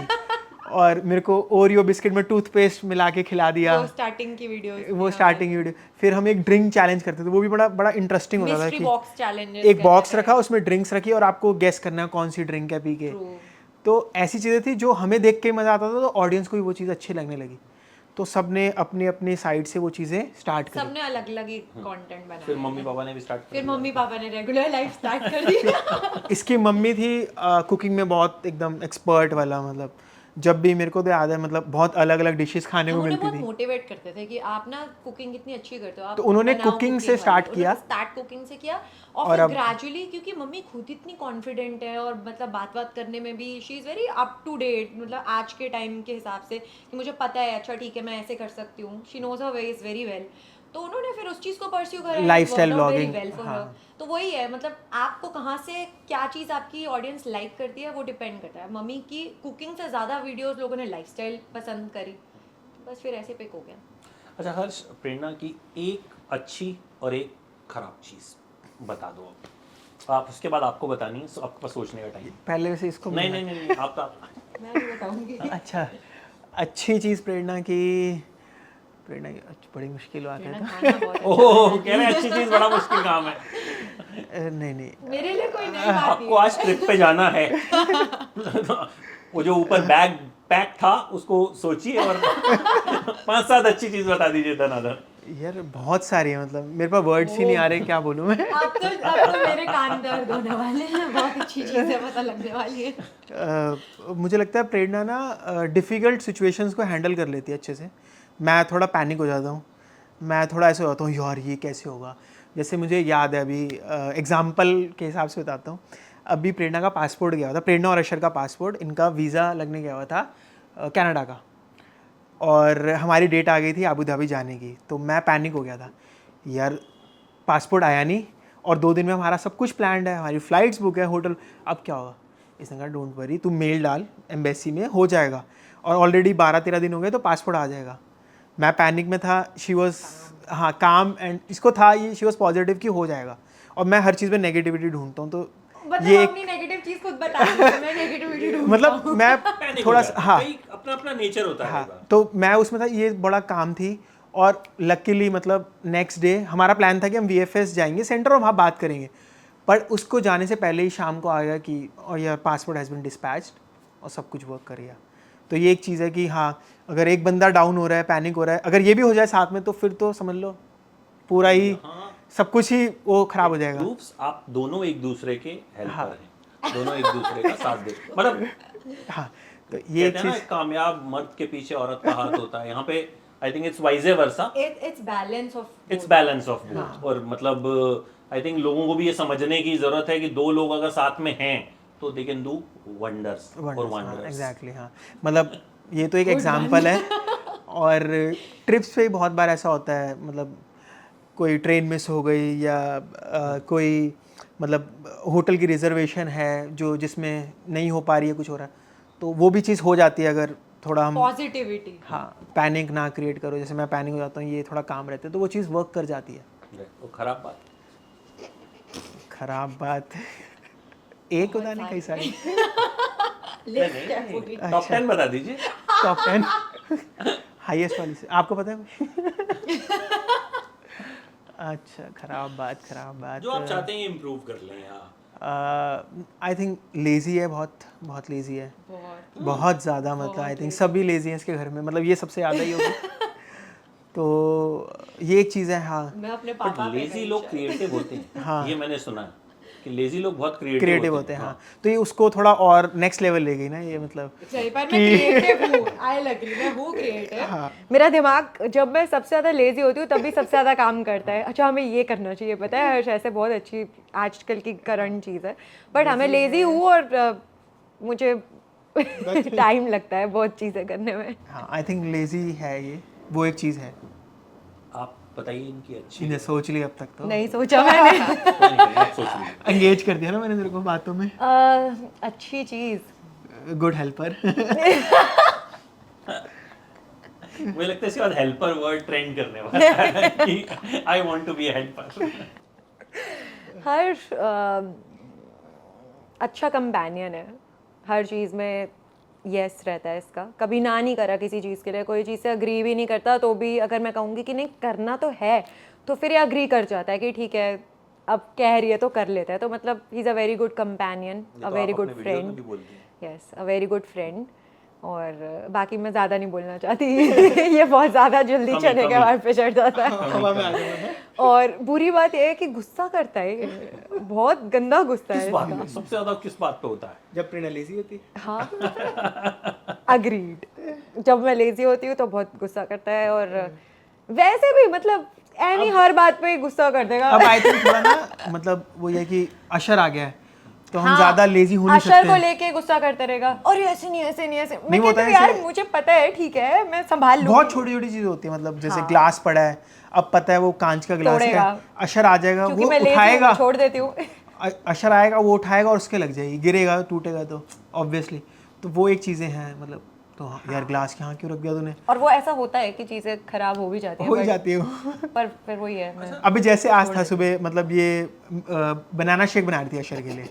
और मेरे को ओरियो बिस्किट में टूथपेस्ट मिला के खिला दिया, वो स्टार्टिंग की वीडियोस, वो स्टार्टिंग वीडियो। फिर हम एक ड्रिंक चैलेंज करते थे, वो भी बड़ा बड़ा इंटरेस्टिंग होता था मिस्ट्री कि बॉक्स चैलेंजेस, एक बॉक्स रखा उसमें ड्रिंक्स रखी और आपको गेस करना है कौन सी ड्रिंक है पी के। तो ऐसी चीज़ें थी जो हमें देख के मज़ा आता था, तो ऑडियंस को भी वो चीज़ अच्छी लगने लगी, तो सबने अपनी अपनी साइड से वो चीज़ें स्टार्ट करी। सबने अलग अलग ही कंटेंट बनाया। फिर मम्मी पापा ने भी स्टार्ट फिर मम्मी पापा ने रेगुलर लाइफ स्टार्ट कर दी। इसकी मम्मी थी कुकिंग में बहुत एकदम एक्सपर्ट वाला, मतलब जब भी मेरे को तो याद है मतलब बहुत अलग अलग डिशेस खाने को उन्हें मिलती बहुत थी। मोटिवेट करते थे कि आप ना कुकिंग इतनी अच्छी करते हो, आप तो उन्होंने बनाओ cooking से cooking start वाली। किया। उन्होंने स्टार्ट कुकिंग से किया और और फिर अब- ग्रेजुअली, क्योंकि मम्मी खुद इतनी कॉन्फिडेंट है और मतलब बात करने में भी she is very up to date, मतलब आज के टाइम के हिसाब से कि मुझे पता है अच्छा ठीक है मैं ऐसे कर सकती हूँ, she knows her ways very well. तो उन्होंने फिर उस चीज़ को परस्यू करा, Lifestyle very vlogging, well for हाँ। हर। तो वही है, मतलब आपको कहाँ से क्या चीज़ आपकी ऑडियंस लाइक करती है वो डिपेंड करता है। मम्मी की कुकिंग से ज़्यादा वीडियोस लोगों ने लाइफस्टाइल पसंद करी, बस फिर ऐसे पिक हो गया। अच्छा हर्ष, प्रेरणा की एक अच्छी और एक खराब चीज बता दो आप उसके बाद आपको बतानी है, आपके पास सोचने का टाइम। पहले वैसे इसको नहीं नहीं नहीं आप मैं नहीं बताऊंगी। अच्छा, अच्छी चीज़ प्रेरणा की बड़ी मुश्किल बात है। खाना बहुत अच्छा ओह कह रहे हैं अच्छी चीज बड़ा मुश्किल काम है। नहीं नहीं, मेरे लिए कोई नई बात आपको आज ट्रिप पे जाना है वो जो ऊपर बैग पैक था उसको सोचिए और 5-7 अच्छी चीज बता दीजिए धनाधन। यार बहुत सारी है, मतलब मेरे पास वर्ड्स ही नहीं आ रहे, क्या बोलूँ मैं। अब तो मेरे कान दर्द होने वाले हैं, बहुत अच्छी चीज़ें पता लगने वाली है। मुझे लगता है प्रेरणा ना डिफ़िकल्ट सिचुएशंस को हैंडल कर लेती है अच्छे से। मैं थोड़ा पैनिक हो जाता हूँ, मैं थोड़ा ऐसे हो जाता हूँ यार ये कैसे होगा। जैसे मुझे याद है अभी एग्जाम्पल के हिसाब से बताता हूँ, अभी प्रेरणा का पासपोर्ट गया हुआ था, प्रेरणा और अशर का पासपोर्ट, इनका वीज़ा लगने गया हुआ था कनाडा का, और हमारी डेट आ गई थी अबू धाबी जाने की। तो मैं पैनिक हो गया था, यार पासपोर्ट आया नहीं और 2 दिन में हमारा सब कुछ प्लान्ड है, हमारी फ़्लाइट्स बुक है, होटल, अब क्या होगा। इसने कहा डोंट वरी, तू मेल डाल एम्बेसी में, हो जाएगा, और ऑलरेडी 12-13 दिन हो गए तो पासपोर्ट आ जाएगा। मैं पैनिक में था, शी वॉज हाँ काम, एंड इसको था ये शी वॉज पॉजिटिव कि हो जाएगा, और मैं हर चीज़ में नेगेटिविटी ढूंढता हूँ। तो ये अपनी नेगेटिव चीज़ खुद बता रही हूँ, मैं नेगेटिविटी ढूंढता मतलब हूँ। मैं थोड़ा सा हाँ अपना अपना नेचर होता है। हाँ, तो मैं उसमें था, ये बड़ा काम थी। और लकीली मतलब नेक्स्ट डे हमारा प्लान था कि हम VFS जाएंगे सेंटर और वहाँ बात करेंगे, पर उसको जाने से पहले ही शाम को आ गया कि और यार पासपोर्ट हैज़ बीन डिस्पैच्ड, और सब कुछ वर्क कर गया। तो ये एक चीज़ है कि हाँ, अगर एक बंदा डाउन हो रहा है, पैनिक हो रहा है, अगर ये भी हो जाए साथ में, तो फिर तो समझ लो पूरा ही सब कुछ ही वो खराब हो जाएगा। ग्रुप्स आप दोनों एक दूसरे के हेल्पर हैं, दोनों एक दूसरे का साथ दे, मतलब हाँ, तो ये कहते हैं ना चीज़ कामयाब मर्द के पीछे औरत का हाथ होता है। यहाँ पे I think it's wise versa, it's balance of its balance of both. और मतलब आई थिंक लोगों को भी ये समझने की जरूरत है कि 2 लोग अगर साथ में हैं तो दे कैन डू वंडर्स और वंडर्स। एग्जैक्टली हाँ, मतलब ये तो एक एग्जाम्पल है। और ट्रिप्स पे बहुत बार ऐसा होता है, मतलब कोई ट्रेन मिस हो गई या कोई मतलब होटल की रिजर्वेशन है जो जिसमें नहीं हो पा रही है, कुछ हो रहा है, तो वो भी चीज़ हो जाती है अगर थोड़ा हम पॉजिटिविटी। हाँ पैनिक ना क्रिएट करो। जैसे मैं पैनिक हो जाता हूँ, ये थोड़ा काम रहते हैं, तो वो चीज़ वर्क कर जाती है। वो खराब बात एक होता नहीं, कई सारी। टॉप 10 बता दीजिए। टॉप 10 हाईएस्ट वाली से आपको पता है? अच्छा, खराब बात जो आप चाहते हैं इम्प्रूव कर लें। आई थिंक लेज़ी है, बहुत लेज़ी है, बहुत ज़्यादा। मतलब आई थिंक सभी लेज़ी हैं इसके घर में, मतलब ये सबसे ज़्यादा ही होगी। तो ये एक चीज़ है। हाँ, मैं अपने पापा लेजी लोग क्रिएटिव होते हैं, ये मैंने सुना है। कि लेजी लोग बहुत क्रिएटिव होते हैं, हाँ। तो ये उसको थोड़ा और नेक्स्ट लेवल ले गई ना ये, मतलब सही, पर मैं क्रिएटिव हूँ, आई लगी, मैं हूँ क्रिएटिव। मेरा दिमाग जब मैं सबसे ज़्यादा लेजी होती हूँ तभी सबसे ज़्यादा काम करता है। अच्छा हमें ये करना चाहिए, पता है हर्ष, ऐसे बहुत अच्छी आजकल की करंट चीज़ है, बट हमें लेजी हूँ और मुझे टाइम लगता है बहुत चीज़ें करने में। हाँ, आई थिंक लेजी है ये, वो एक चीज़ है। आप बताइए इनकी अच्छी इन्हें सोच ली अब तक तो, नहीं सोचा मैंने। कोई नहीं, आप सोच लीजिए। एंगेज कर दिया ना मैंने तेरे को बातों में। अच्छी चीज़, गुड हेल्पर। मुझे लगता है इसके बाद हेल्पर वर्ड ट्रेंड करने वाला है कि I want to be a helper. Harsh अच्छा कंपेनियन है, हर चीज़ में यस रहता है इसका, कभी ना नहीं करा किसी चीज़ के लिए, कोई चीज़ से अग्री भी नहीं करता तो भी अगर मैं कहूँगी कि नहीं करना तो है तो फिर ये अग्री कर जाता है कि ठीक है अब कह रही है तो कर लेता है। तो मतलब he is a very good companion, a very good friend, yes a very good friend. और बाकी मैं ज़्यादा नहीं बोलना चाहती ये बहुत ज़्यादा जल्दी चने के बाहर पे चढ़ जाता है। और बुरी बात ये है कि गुस्सा करता है ये, बहुत गंदा गुस्सा है किस बात इसका। पे सबसे ज्यादा किस बात पे होता है? जब प्रेरणा लेजी होती। हाँ अग्रीड, जब मैं लेजी होती हूँ तो बहुत गुस्सा करता है, और वैसे भी मतलब एनी हर बात पे ही गुस्सा कर देगा। अब आई थिंक थोड़ा ना मतलब वो ये कि अशर आ गया है तो हम हाँ, ज्यादा लेजी हो नहीं अशर सकते को हैं। लेके गुस्सा करते रहेगा, और ऐसे नहीं ऐसे नहीं ऐसे, मैं नहीं, वो कहती तो हूँ यार ऐसे- मुझे पता है ठीक है मैं संभाल लूंगी। बहुत छोटी छोटी चीजें होती है, मतलब जैसे हाँ। ग्लास पड़ा है, अब पता है वो कांच का ग्लास है, तोड़ेगा। अशर आ जाएगा क्योंकि वो मैं लेजी हूँ, उठाएगा, छोड़ देती हूँ। अशर आएगा वो उठाएगा और उसके लग जाएगी, गिरेगा टूटेगा तो ऑब्वियसली। तो वो एक चीजें हैं मतलब, तो हाँ, यार ग्लास यहाँ क्यों रख दिया तूने, और वो ऐसा होता है कि चीज़ें खराब हो भी जाती हैं, हो ही but- जाती है वो। पर फिर वही है मैं अभी जैसे आज था सुबह, मतलब ये बनाना शेक बना रही थी अशर के लिए,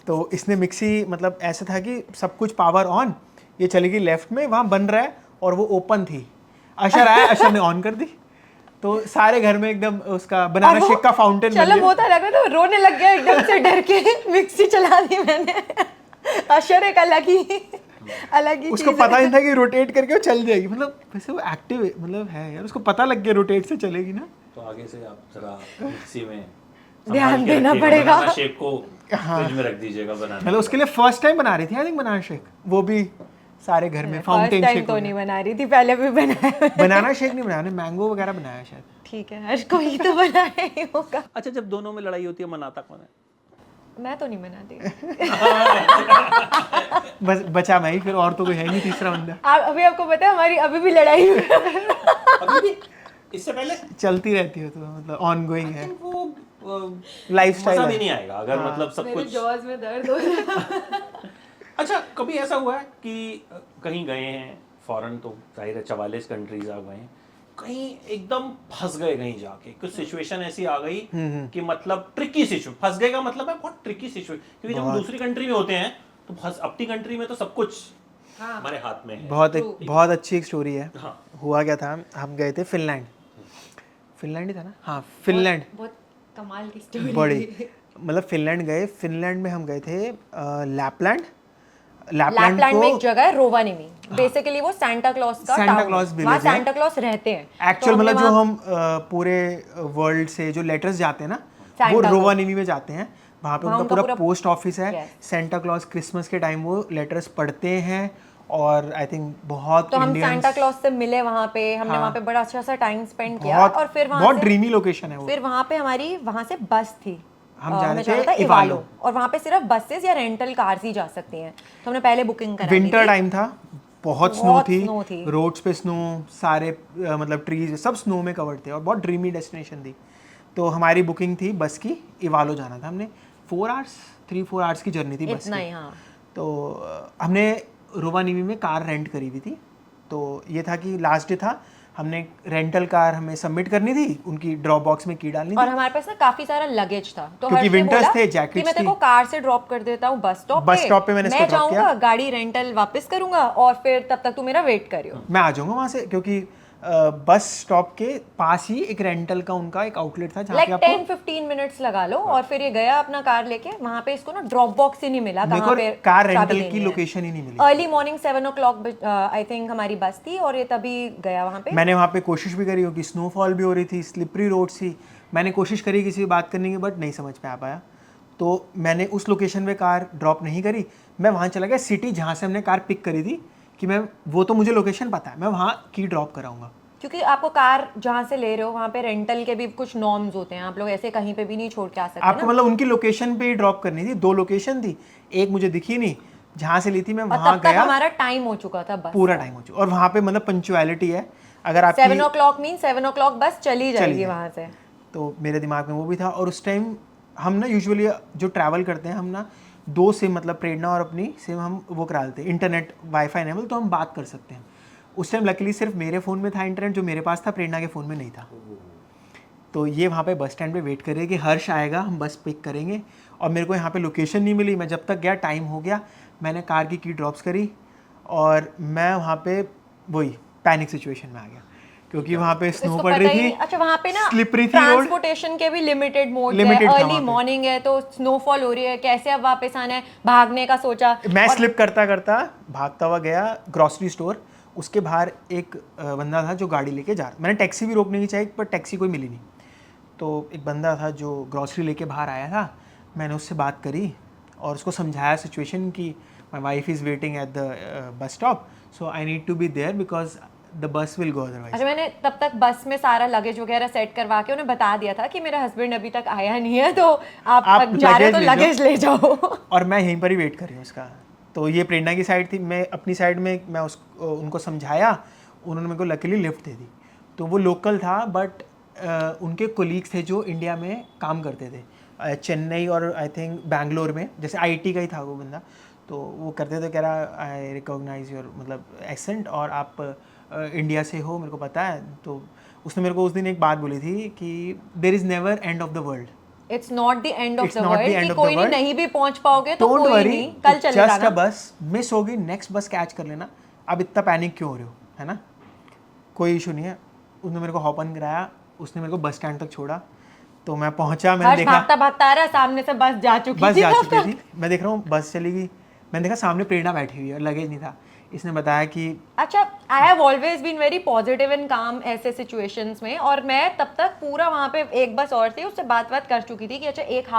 तो इसने मिक्सी मतलब ऐसा था कि सब कुछ पावर ऑन, ये चली गई लेफ्ट में, वहाँ बन रहा है और वो ओपन थी, अशर आया, अशर ने ऑन कर दी, तो सारे घर में एकदम उसका बनाना शेक का फाउंटेन बन चलो गया। बहुत अलग है, तो रोने लग गया एकदम से डर के, मिक्सी चला दी मैंने। अशर एक अलग ही उसको चीज़ पता है। नहीं था कि रोटेट करके वो चल जाएगी, मतलब वैसे वो एक्टिव मतलब है यार, उसको पता लग गया रोटेट से चलेगी ना। तो आगे से आप जरा मिक्सी में ध्यान संभाल के देना रखिएगा, पड़ेगा। बनाना शेक को फ्रिज में रख दीजिएगा बनाने मतलब उसके लिए फर्स्ट टाइम बना रही थी आई थिंक बनाना शेक, वो भी सारे घर में फर्स्ट फाउंटेन टाइम शेक तो नहीं बना रही थी, पहले भी बनाया। बनाना शेक नहीं बनाया, मैंगो वगैरह बनाया शायद। ठीक है, हर्ष को ही तो बनाया ही होगा। अच्छा, जब दोनों में लड़ाई होती है मनाता कौन है? मैं तो नहीं बनाती। बस बचा मैं ही, फिर और तो कोई है नहीं तीसरा बंदा। आप अभी आपको पता है हमारी अभी भी लड़ाई हुई है। अभी भी इससे पहले चलती रहती है तो मतलब ऑन गोइंग है, वो लाइफस्टाइल मजा है। भी नहीं आएगा अगर मतलब सब मेरे कुछ। जॉज में दर्द हो रहा है। अच्छा, कभी ऐसा हुआ है कि कहीं गए हैं फॉरेन, तो जाहिर है 44 कंट्रीज आ गए हैं, कहीं एकदम फंस गए कहीं जाके, कुछ सिचुएशन ऐसी आ गई कि मतलब ट्रिकी सिचुएशन, फंस गए का मतलब है बहुत ट्रिकी सिचुएशन, क्योंकि जब हम दूसरी कंट्री में होते हैं तो अपनी कंट्री में तो सब कुछ हमारे हाथ में है। बहुत अच्छी एक स्टोरी है। हाँ। हुआ क्या था, हम गए थे फिनलैंड ही था ना, हाँ फिनलैंड, बहुत कमाल की स्टोरी। बड़ी मतलब फिनलैंड गए, फिनलैंड में हम गए थे लैपलैंड लैपलैंड में एक जगह है रोवानिमी, बेसिकली वो सांता क्लॉज का सांता टाउन क्लॉज है, village वहाँ है। सांता क्लॉज रहते हैं। एक्चुअल तो हमने मतलब जो वहाँ- हम पूरे वर्ल्ड से जो लेटर्स जाते हैं ना, Santa वो Claus। रोवानिमी में जाते हैं, वहाँ पे वहाँ उनका उनका पूरा पूरा- पोस्ट ऑफिस है। Yes। सेंटा क्लॉज क्रिसमस के टाइम वो लेटर्स पढ़ते हैं, और आई थिंक बहुत तो हम इंडियंस, सांता क्लॉज से मिले वहाँ पे, हमने हाँ। वहाँ पे बड़ा अच्छा सा टाइम स्पेंड किया, बहुत और फिर वहाँ बहुत से ड्रीमी लोकेशन है वो। फिर वहाँ पे हमारी वहाँ से बस थी, हम जा रहे हमें थे जाना था इवालो। इवालो, और वहाँ पे सिर्फ बसेस या रेंटल कार्स ही जा सकती हैं, तो हमने पहले बुकिंग करा ली विंटर थी। टाइम था, बहुत स्नो बहुत थी, snow थी। रोड्स पे स्नो, सारे मतलब ट्रीज सब स्नो में कवर्ड थे, और बहुत ड्रीमी डेस्टिनेशन थी। तो हमारी बुकिंग थी बस की, इवालो जाना था हमने, 3-4 आवर्स की जर्नी थी बस इतना की। ही, हाँ। तो हमने रोवानिमी में कार रेंट करी हुई थी, तो ये था कि लास्ट डे था, हमने रेंटल कार हमें सबमिट करनी थी, उनकी ड्रॉप बॉक्स में की डालनी और थी, हमारे पास ना काफी सारा लगेज था, तो क्योंकि हर्ष ने winters बोला थे, कि jackets मैं तेरे को थी। कार से ड्रॉप कर देता हूँ बस स्टॉप पे मैंने इसको मैं drop किया। जाऊंगा, गाड़ी रेंटल वापस करूंगा, और फिर तब तक तू मेरा वेट करियो। मैं आ जाऊंगा वहाँ से, क्योंकि बस स्टॉप के पास ही एक रेंटल का उनका एक आउटलेट था जहाँ लाइक पे आपको 10-15 मिनट्स लगा लो, और फिर ये गया अपना कार लेके, वहाँ पे इसको ना ड्रॉप बॉक्स ही नहीं मिला, मेरे कहाँ को पे कार चाबी रेंटल देनी की है। लोकेशन ही नहीं मिली। Early morning 7 o'clock I think हमारी बस थी, और ये तभी गया वहाँ पे। मैंने वहाँ पे कोशिश भी करी, होगी स्नोफॉल भी हो रही थी, स्लिपरी रोड थी, मैंने कोशिश करी किसी से बात करने की, बट नहीं समझ में आ पाया। तो मैंने उस लोकेशन पे कार ड्रॉप नहीं करी, मैं वहाँ चला गया सिटी जहाँ से हमने कार पिक करी थी, कि मैं वो तो मुझे लोकेशन पता है, मैं वहाँ की ड्रॉप कराऊंगा। क्योंकि आपको कार जहाँ से ले रहे हो वहाँ पे रेंटल के भी कुछ नॉर्म्स होते हैं, आप लोग ऐसे कहीं पे भी नहीं छोड़ के आ सकते आपको ना। मतलब उनकी लोकेशन पे ही ड्रॉप करनी थी, 2 लोकेशन थी, एक मुझे दिखी नहीं, जहाँ से ली थी मैं और वहाँ तब तक गया, हमारा टाइम हो चुका था बस पूरा टाइम हो चुका, और वहाँ पे मतलब पंक्चुअलिटी है, अगर आपकी 7 o'clock मीन 7 o'clock बस चली जाएगी जाएगी। वहाँ से। तो मेरे दिमाग में वो भी था। और उस टाइम हम ना यूजुअली जो ट्रैवल करते हैं हम ना 2 सिम, मतलब प्रेरणा और अपनी सिम हम वो करा लेते हैं, इंटरनेट वाईफाई इनेबल, तो हम बात कर सकते हैं। उस टाइम लकीली सिर्फ मेरे फ़ोन में था इंटरनेट, जो मेरे पास था प्रेरणा के फ़ोन में नहीं था। तो ये वहाँ पे बस स्टैंड पे वेट कर रहे कि हर्ष आएगा, हम बस पिक करेंगे, और मेरे को यहाँ पे लोकेशन नहीं मिली। मैं जब तक गया टाइम हो गया, मैंने कार की ड्रॉप्स करी, और मैं वहाँ पे वही पैनिक सिचुएशन में आ गया, क्योंकि वहाँ पे स्नो इसको पड़ पता रही ही थी, नहीं। अच्छा वहाँ पे ना स्लिपरी थी रोड, ट्रांसपोर्टेशन के भी लिमिटेड मोड है, Limited था अर्ली वहाँ पे। मॉर्निंग है तो स्नोफॉल हो रही है, कैसे अब वापस आना है, भागने का सोचा। मैं और स्लिप करता करता भागता हुआ गया ग्रॉसरी स्टोर। उसके बाहर एक बंदा था जो गाड़ी लेके जा रहा, मैंने टैक्सी भी रोकने की चाहिए पर टैक्सी कोई मिली नहीं। तो एक बंदा था जो ग्रॉसरी लेके बाहर आया था, मैंने उससे बात करी और उसको समझाया सिचुएशन कि my wife is waiting at the bus stop, so I need to be there because the bus will go otherwise. अच्छा मैंने तब तक बस में सारा लगेज वगैरह सेट करवा के उन्हें बता दिया था कि मेरा हस्बैंड अभी तक आया नहीं है, तो आप जा रहे हो तो लगेज ले जाओ। और मैं यहीं पर ही वेट कर रही हूँ उसका। तो ये प्रेरणा की साइड थी, मैं अपनी साइड में मैं उनको समझाया, उन्होंने मेरे को लकीली लिफ्ट दे दी। तो वो लोकल था बट उनके कोलीग्स थे जो इंडिया में काम करते थे, चेन्नई और आई थिंक बैंगलोर में, जैसे आईटी का ही था वो बंदा। तो वो करते थे, कह रहा आई रिकॉग्नाइज योर मतलब एक्सेंट, और आप इंडिया से हो, मेरे को पता है। तो उसने मेरे को उस दिन एक बात बोली थी कि there is never end of the world, it's not the end of It's the not the world, end कि of the कोई नहीं world. नहीं भी पहुंच पाओगे तो डोंट कोई वरी, नहीं, कल चलेगा जस्ट ना। अ बस मिस होगी, नेक्स्ट बस कैच कर लेना, अब इतना पैनिक क्यों हो रहे हो, है ना, कोई इशू नहीं है। उसने मेरे को हॉप ऑन कराया, उसने मेरे को बस स्टैंड तक छोड़ा, तो मैं पहुंचा, मैंने हर्ष देखा भागता भागता आ रहा है, सामने से बस जा चुकी बस थी जा तब चुकी तक। थी, मैं देख रहा हूँ बस चली गई, मैंने देखा सामने प्रेरणा बैठी हुई है और लगेज नहीं था। इसने बताया कि अच्छा I have always been very positive and काम ऐसे सिचुएशंस में, और मैं तब तक पूरा वहाँ पे एक बस और थी उससे बात कर चुकी थी कि अच्छा एक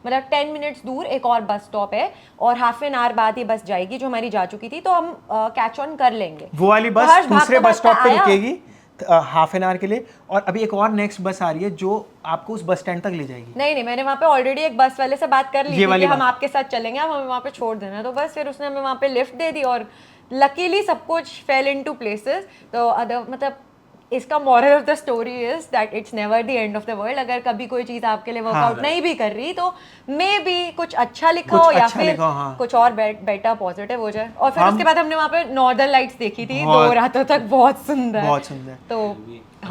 मतलब 10 मिनट्स दूर एक और बस स्टॉप है और हाफ एन आवर बाद ये बस जाएगी जो हमारी जा चुकी थी, तो हम कैच ऑन कर लेंगे। वो वाली तो बस हर्ष दूसरे भागता बस स्टॉप पे भागता आया। रुकेगी हाफ एन आवर के लिए, और अभी एक और नेक्स्ट बस आ रही है जो आपको उस बस स्टैंड तक ले जाएगी। नहीं मैंने वहाँ पे ऑलरेडी एक बस वाले से बात कर ली ये थी वाली कि हम बात। आपके साथ चलेंगे, आप हमें वहाँ पे छोड़ देना। तो बस फिर उसने हमें वहाँ पे लिफ्ट दे दी और लकीली सब कुछ फेल इनटू प्लेसेस। तो अदर मतलब इसका moral of the story is that it's never the end of the world. अगर कभी कोई चीज़ आपके लिए वर्कआउट नहीं भी कर रही तो मे बी कुछ अच्छा लिखा कुछ हो या अच्छा फिर लिखा हो, हाँ। कुछ और बेटर पॉजिटिव हो जाए। और फिर उसके बाद हमने वहाँ पे नॉर्दर्न लाइट्स देखी थी 2 बहुत- रातों तक, बहुत सुंदर बहुत सुंदर, तो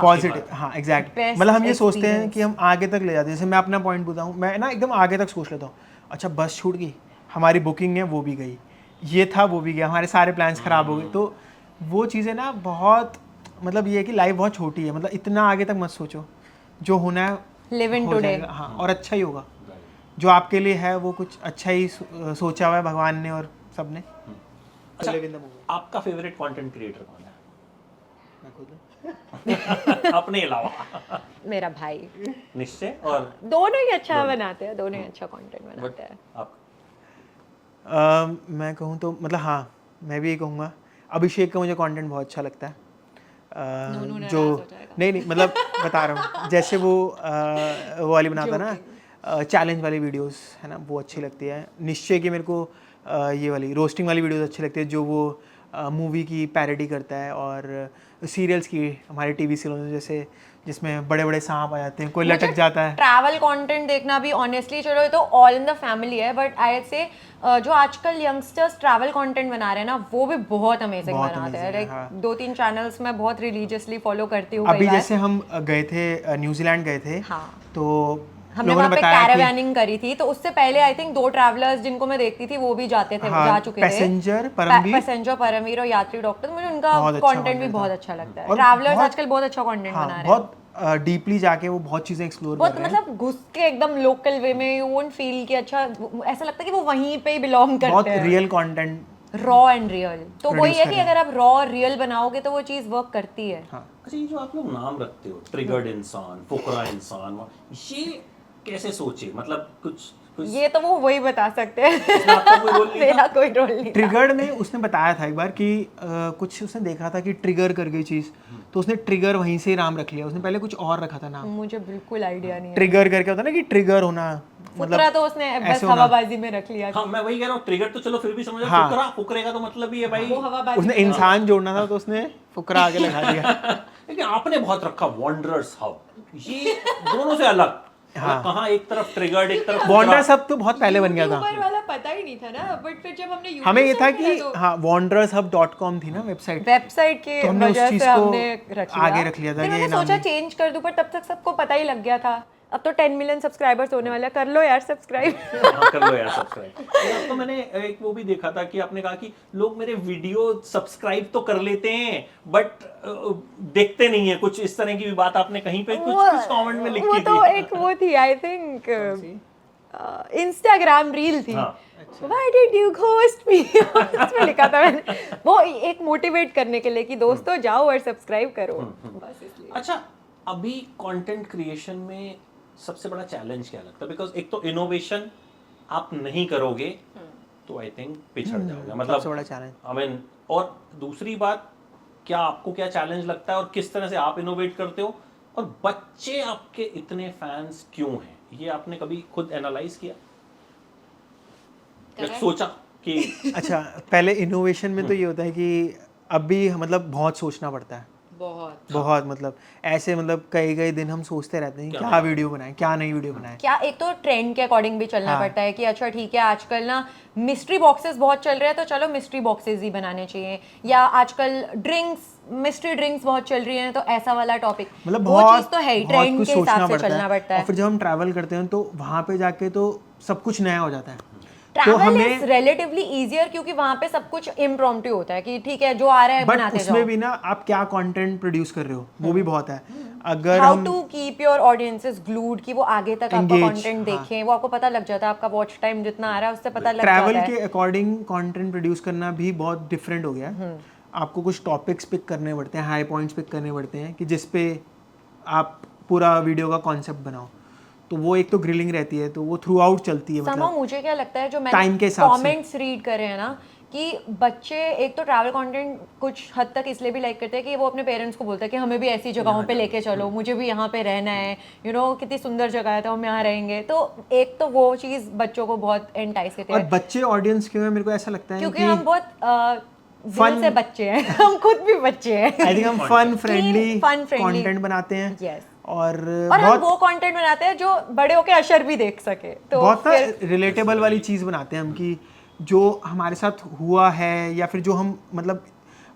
पॉजिटिव, हाँ एग्जैक्ट। Best मतलब हम ये सोचते हैं experience. कि हम आगे तक ले जाते हैं, जैसे मैं अपना पॉइंट बताऊँ, मैं ना एकदम आगे तक सोच लेता हूँ, अच्छा बस छूट गई, हमारी बुकिंग है वो भी गई, ये था वो भी गया, हमारे सारे प्लान्स खराब हो गए। तो वो चीज़ें ना बहुत, मतलब ये है कि लाइफ बहुत छोटी है, मतलब इतना आगे तक मत सोचो, जो होना है Live in हो today. जाएगा, हाँ, और अच्छा ही होगा। जो आपके लिए है वो कुछ अच्छा ही सोचा हुआ है भगवान ने और सब ने। अच्छा, Live in the moment. आपका फेवरेट कंटेंट क्रिएटर कौन है मैं खुद हूँ। अपने अलावा? मेरा भाई, निश्चय और दोनों ही अच्छा बनाते हैं, दोनों ही अच्छा कंटेंट बनाते हैं। आप? मैं कहूँ तो मतलब हाँ, मैं भी ये कहूँगा, अभिषेक का मुझे कंटेंट बहुत अच्छा लगता है। जो नहीं मतलब बता रहा हूँ, जैसे वो वाली बनाता ना चैलेंज वाली वीडियोस, है ना, वो अच्छी लगती है। निश्चय की मेरे को ये वाली रोस्टिंग वाली वीडियोस अच्छी लगती है, जो वो मूवी की पैरोडी करता है, और सीरियल्स की, हमारे टीवी सीरियल जैसे जिसमें बड़े बड़े सांप आ जाते हैं, कोई लटक जाता है। ट्रैवल कंटेंट देखना भी ऑनेस्टली चलो ये तो ऑल इन द फैमिली है, बट आई से जो आजकल यंगस्टर्स ट्रैवल कंटेंट बना रहे हैं ना वो भी बहुत अमेजिंग बहुत बनाते हैं। amazing है, लाइक हाँ। 2-3 चैनल्स में बहुत रिलीजियसली फॉलो करती हूँ। अभी जैसे हम गए थे न्यूजीलैंड गए थे, हाँ। तो हमने लोगों ने वहाँ पे बताया कि कैरावैनिंग करी थी, तो उससे पहले आई थिंक 2 ट्रैवलर्स जिनको मैं देखती थी वो भी जाते थे, हाँ, जा चुके थे। पैसेंजर परमवीर, पैसेंजर परमवीर और यात्री डॉक्टर, मुझे उनका बहुत अच्छा कंटेंट भी content बहुत था। अच्छा लगता है। और ट्रैवलर्स बहुत- आजकल बहुत अच्छा कंटेंट हाँ, बना रहे हैं, बहुत डीपली जाके वो बहुत चीज़ें एक्सप्लोर कर बहुत रहे हैं। मतलब घुस के एकदम लोकल वे में। यू वोंट फील कि अच्छा, ऐसा लगता है कि वो वहीं पे ही बिलोंग बहुत करते हैं। Real content, raw and real, तो वही है कर कि रहे हैं। अगर आप रॉ रियल बनाओगे तो वो चीज़ वर्क करती है। हाँ। अच्छा, ये जो आप लोग नाम रखते हो, ट्रिगर्ड इंसान, फुकरा इंसान, ये कैसे सोचे? मतलब कुछ ये तो वो वही बता सकते हैं। इसमें आपका कोई रोल नहीं मेरा कोई रोल नहीं था। ट्रिगर्ड में उसने बताया था एक बार कि कुछ उसने देखा था कि ट्रिगर कर गई चीज़, तो उसने ट्रिगर वहीं से ही नाम रख लिया। उसने पहले कुछ और रखा था नाम, मुझे बिल्कुल आइडिया नहीं है। ट्रिगर करके होता ना कि ट्रिगर होना, फुकरा तो उसने बस हवाबाजी में रख लिया। हाँ मैं वही कह रहा हूँ, ट्रिगर तो चलो फिर भी समझो, हाँ। फुकरा, फुकरे का तो मतलब ही है भाई। वो हवाबाजी उसने इंसान जोड़ना था तो उसने फुकरा आगे लगा दिया। लेकिन आपने बहुत रखा वॉन्डरर्स हब, ये दोनों से अलग। हाँ। कहाँ एक तरफ ट्रिगर्ड, एक तरफ वॉन्डर सब तो बहुत पहले बन गया था। यूट्यूबर वाला पता ही नहीं था ना, बट फिर जब हमने YouTube हमें ये था search कि किया तो हाँ wanderershub.com थी ना वेबसाइट, वेबसाइट के तो हमने उस वजह चीज़ से को हमने रख लिया। आगे रख लिया था फिर कि मैंने ये नाम सोचा है। चेंज कर दूं, पर तब तक सबको पता ही लग गया था। अब तो 10 मिलियन सब्सक्राइबर्स होने वाले हैं, कर लो यार सब्सक्राइब। हाँ, कर लो यार सब्सक्राइब। तो मैंने एक वो भी देखा था कि आपने कहा कि लोग मेरे वीडियो सब्सक्राइब तो कर लेते हैं बट देखते नहीं है, कुछ इस तरह की भी बात आपने कहीं पे कुछ कमेंट में वो लिखी तो थी। एक वो थी, आई थिंक इंस्टाग्राम रील थी। हाँ। Why did you ghost me? उसमें लिखा था मैंने, वो एक मोटिवेट करने के लिए कि दोस्तों जाओ और सब्सक्राइब करो, बस इसलिए। अच्छा, अभी कंटेंट क्रिएशन में सबसे बड़ा चैलेंज क्या लगता है? बिकॉज एक तो इनोवेशन आप नहीं करोगे तो आई थिंक पिछड़ जाओगे, मतलब सबसे बड़ा चैलेंज। आई मीन, और दूसरी बात, क्या आपको क्या चैलेंज लगता है और किस तरह से आप इनोवेट करते हो, और बच्चे आपके इतने फैंस क्यों हैं, ये आपने कभी खुद एनालाइज किया या सोचा कि अच्छा, पहले इनोवेशन में तो ये होता है कि अभी मतलब बहुत सोचना पड़ता है, बहुत मतलब ऐसे मतलब कई दिन हम सोचते रहते हैं क्या वीडियो बनाएं, क्या नई वीडियो बनाएं। क्या एक तो ट्रेंड के अकॉर्डिंग भी चलना हाँ। पड़ता है कि अच्छा ठीक है आजकल ना मिस्ट्री बॉक्सेस बहुत चल रहे हैं तो चलो मिस्ट्री बॉक्सेस ही बनाने चाहिए, या आजकल ड्रिंक्स, मिस्ट्री ड्रिंक्स बहुत चल रही हैं तो ऐसा वाला टॉपिक, मतलब वो बहुत चीज़ तो है ही, बहुत ट्रेंड कुछ के सोचना हिसाब से पड़ता चलना पड़ता है। और फिर जब हम ट्रैवल करते हैं तो वहाँ पे जाके तो सब कुछ नया हो जाता है। तो ट्रैवल इज हमें रिलेटिवली इजियर क्योंकि वहाँ पे सब कुछ इम्प्रॉम्प्टू होता है कि ठीक है जो आ रहा है बट बनाते उसमें जाओ। भी ना आप क्या कंटेंट प्रोड्यूस कर रहे हो वो भी बहुत है। अगर हाउ हम to keep your audiences glued कि वो आगे तक आपका Engage, कंटेंट हाँ। देखें, वो आपको पता लग जाता है, आपका वॉच टाइम जितना आ रहा है उससे पता लग ट्रैवल जाता के है। अकॉर्डिंग कंटेंट प्रोड्यूस करना भी बहुत डिफरेंट हो गया है। आपको कुछ टॉपिक्स पिक करने पड़ते हैं, हाई पॉइंट्स पिक करने पड़ते हैं कि जिस पे आप पूरा वीडियो का कॉन्सेप्ट बनाओ, तो वो एक तो ग्रिलिंग रहती है, तो वो थ्रू आउट चलती है। Somehow मतलब मुझे क्या लगता है जो time मैंने के हिसाब से। कमेंट्स रीड करे हैं ना कि बच्चे एक तो ट्रैवल कंटेंट कुछ हद तक इसलिए भी लाइक करते हैं कि वो अपने पेरेंट्स को बोलते हैं कि हमें भी ऐसी जगहों पे लेके चलो, मुझे भी यहाँ पे रहना है, यू नो कितनी सुंदर जगह है तो हम यहाँ रहेंगे। तो एक तो वो चीज़ बच्चों को बहुत एंटाइस करती और है बच्चे ऑडियंस क्यों है, मेरे को ऐसा लगता है क्योंकि कि हम बहुत दिल से बच्चे हैं, हम खुद भी बच्चे हैं। आई थिंक हम fun friendly fun friendly। Content बनाते हैं। Yes। और और हम बहुत वो कंटेंट बनाते हैं जो बड़े होके अशर भी देख सके, तो बहुत ना फिर रिलेटेबल वाली चीज़ बनाते हैं हम कि जो हमारे साथ हुआ है या फिर जो हम मतलब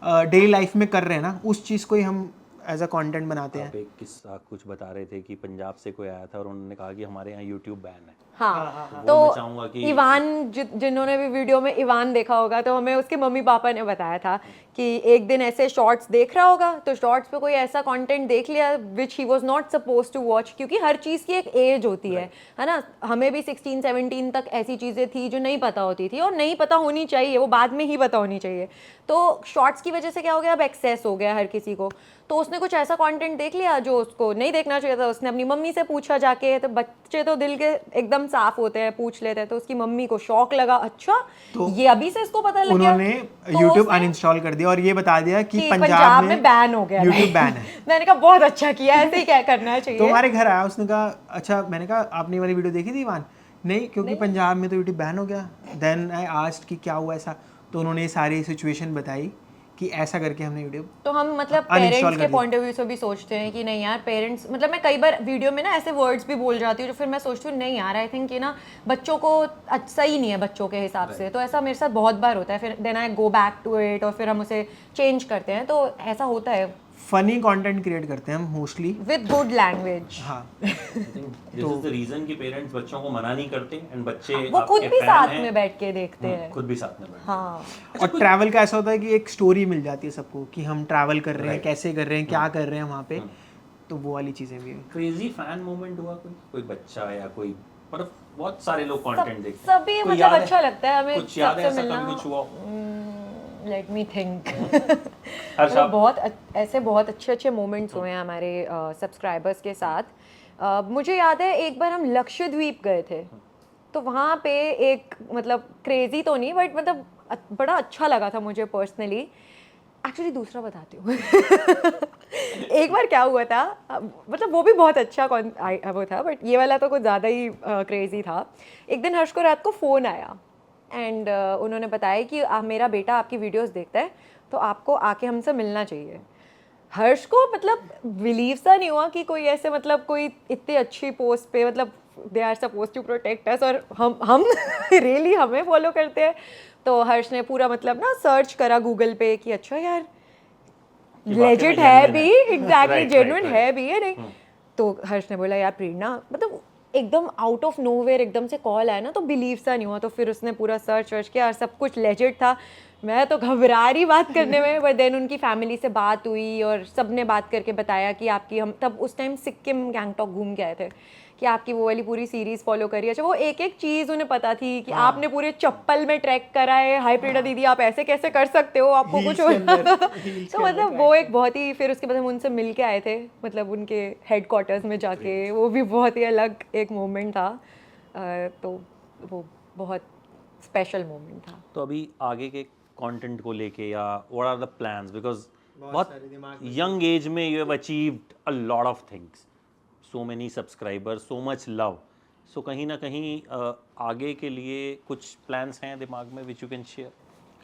डेली लाइफ में कर रहे हैं ना, उस चीज़ को ही हम एज अ कंटेंट बनाते हैं। आप एक किस्सा कुछ बता रहे थे कि पंजाब से कोई आया था और उन्होंने कहा कि हमारे यहाँ यूट्यूब बैन है। हाँ, वो मैं चाहूंगा तो कि इवान जिन्होंने भी वीडियो में इवान देखा होगा तो हमें उसके मम्मी पापा ने बताया था कि एक दिन ऐसे शॉर्ट्स देख रहा होगा तो शॉर्ट्स पे कोई ऐसा कंटेंट देख लिया which he was not suppose to watch, क्योंकि हर चीज़ की एक एज होती है ना। हमें भी 16-17 तक ऐसी चीज़ें थी जो नहीं पता होती थी और नहीं पता होनी चाहिए, वो बाद में ही पता होनी चाहिए। तो शॉर्ट्स की वजह से क्या हो गया, अब एक्सेस हो गया हर किसी को, तो उसने कुछ ऐसा कंटेंट देख लिया जो उसको नहीं देखना चाहिए था। उसने अपनी मम्मी से पूछा जाके, तो बच्चे तो दिल के एकदम साफ होते हैं, पूछ लेते हैं। तो उसकी मम्मी को शौक लगा, अच्छा तो ये अभी से इसको पता लग गया। उन्होंने तो YouTube उसने अनइंस्टॉल कर दिया और ये बता दिया कि कि पंजाब में बैन हो गया YouTube बैन है। मैंने कहा बहुत अच्छा किया, ऐसे ही क्या करना चाहिए। तो हमारे घर आया, उसने कहा अच्छा, मैंने कहा आपने ये वाली वीडियो देखी थी इवान? नहीं, क्योंकि पंजाब में तो यूट्यूब बैन हो गया। देन आई आस्क्ड कि क्या हुआ ऐसा, तो उन्होंने ये सारी सिचुएशन बताई कि ऐसा करके हमने यूट्यूब तो हम मतलब uninstall पेरेंट्स कर के दिया। पॉइंट ऑफ व्यू से भी सोचते हैं कि नहीं यार पेरेंट्स, मतलब मैं कई बार वीडियो में ना ऐसे वर्ड्स भी बोल जाती हूँ जो फिर मैं सोचती हूँ नहीं यार आई थिंक ये ना बच्चों को सही नहीं है बच्चों के हिसाब से। तो ऐसा मेरे साथ बहुत बार होता है, फिर then I go back to it और फिर हम उसे चेंज करते हैं। तो ऐसा होता है, फनी कंटेंट क्रिएट करते हैं हम मोस्टली। With good language. हाँ, दिस इज द रीजन कि पेरेंट्स बच्चों को मना नहीं करते एंड बच्चे वो खुद आपके भी fan साथ हैं, में बैठ के देखते हैं। खुद भी साथ में बैठते हैं। हाँ, और ट्रैवल का ऐसा होता है कि एक स्टोरी मिल जाती है सबको कि हम ट्रैवल कर रहे हैं, कैसे कर रहे हैं, क्या कर रहे हैं वहाँ पे, तो वो वाली चीज़ें भी हैं। क्रेजी फैन मोमेंट हुआ कोई बच्चा या कोई, मतलब बहुत सारे लोग कंटेंट देखते सभी कोई मतलब याद है? अच्छा लगता है हमें कुछ याद है सबसे ऐसा मिलना। कभी कुछ हुआ? Let me think. हर्षा? बहुत ऐसे बहुत अच्छे मोमेंट्स हुए हैं हमारे सब्सक्राइबर्स के साथ। मुझे याद है एक बार हम लक्षद्वीप गए थे तो वहाँ पे एक मतलब क्रेजी तो नहीं बट मतलब बड़ा अच्छा लगा था मुझे पर्सनली। एक्चुअली दूसरा बताती हूँ। एक बार क्या हुआ था, मतलब वो भी बहुत अच्छा वो था बट ये वाला तो कुछ ज़्यादा ही क्रेजी था। एक दिन हर्ष को रात को फ़ोन आया एंड उन्होंने बताया कि मेरा बेटा आपकी वीडियोस देखता है तो आपको आके हमसे मिलना चाहिए। हर्ष को मतलब बिलीव सा नहीं हुआ कि कोई ऐसे मतलब कोई इतनी अच्छी पोस्ट पे, मतलब they are suppose to protect us और हम रियली हमें फॉलो करते हैं। तो हर्ष ने पूरा मतलब ना सर्च करा गूगल पे कि अच्छा यार कि वाकई लेजिट में है genuine भी, है। एग्जैक्टली Right, जेन्युइन right, है भी है नहीं। तो हर्ष ने बोला यार प्रेरणा, मतलब एकदम आउट ऑफ नोवेयर एकदम से कॉल आया ना तो बिलीव सा नहीं हुआ। तो फिर उसने पूरा सर्च वर्च किया और सब कुछ लेजिट था। मैं तो घबरा रही बात करने में, बट देन उनकी फैमिली से बात हुई और सब ने बात करके बताया कि आपकी, हम तब उस टाइम सिक्किम गैंगटॉक घूम के आए थे, कि आपकी वो वाली पूरी सीरीज फॉलो करी। अच्छा वो एक एक चीज़ उन्हें पता थी कि आपने पूरे चप्पल में ट्रैक करा है। हाय प्रेरणा दीदी आप ऐसे कैसे कर सकते हो, आपको कुछ Heels के अंदर- हो heels तो के अंदर मतलब वो एक बहुत ही, फिर उसके बाद हम उनसे मिल के आए थे, मतलब उनके हेड क्वार्टर्स में जाके, वो भी बहुत ही अलग एक मोमेंट था। तो वो बहुत स्पेशल मोमेंट था। तो अभी आगे के कंटेंट को लेके या what are the plans, because बहुत सारे दिमाग में यंग एज में you have achieved a lot of things, so many subscribers, so much love, so कहीं ना कहीं आगे के लिए कुछ प्लान्स हैं दिमाग में विच यू कैन शेयर?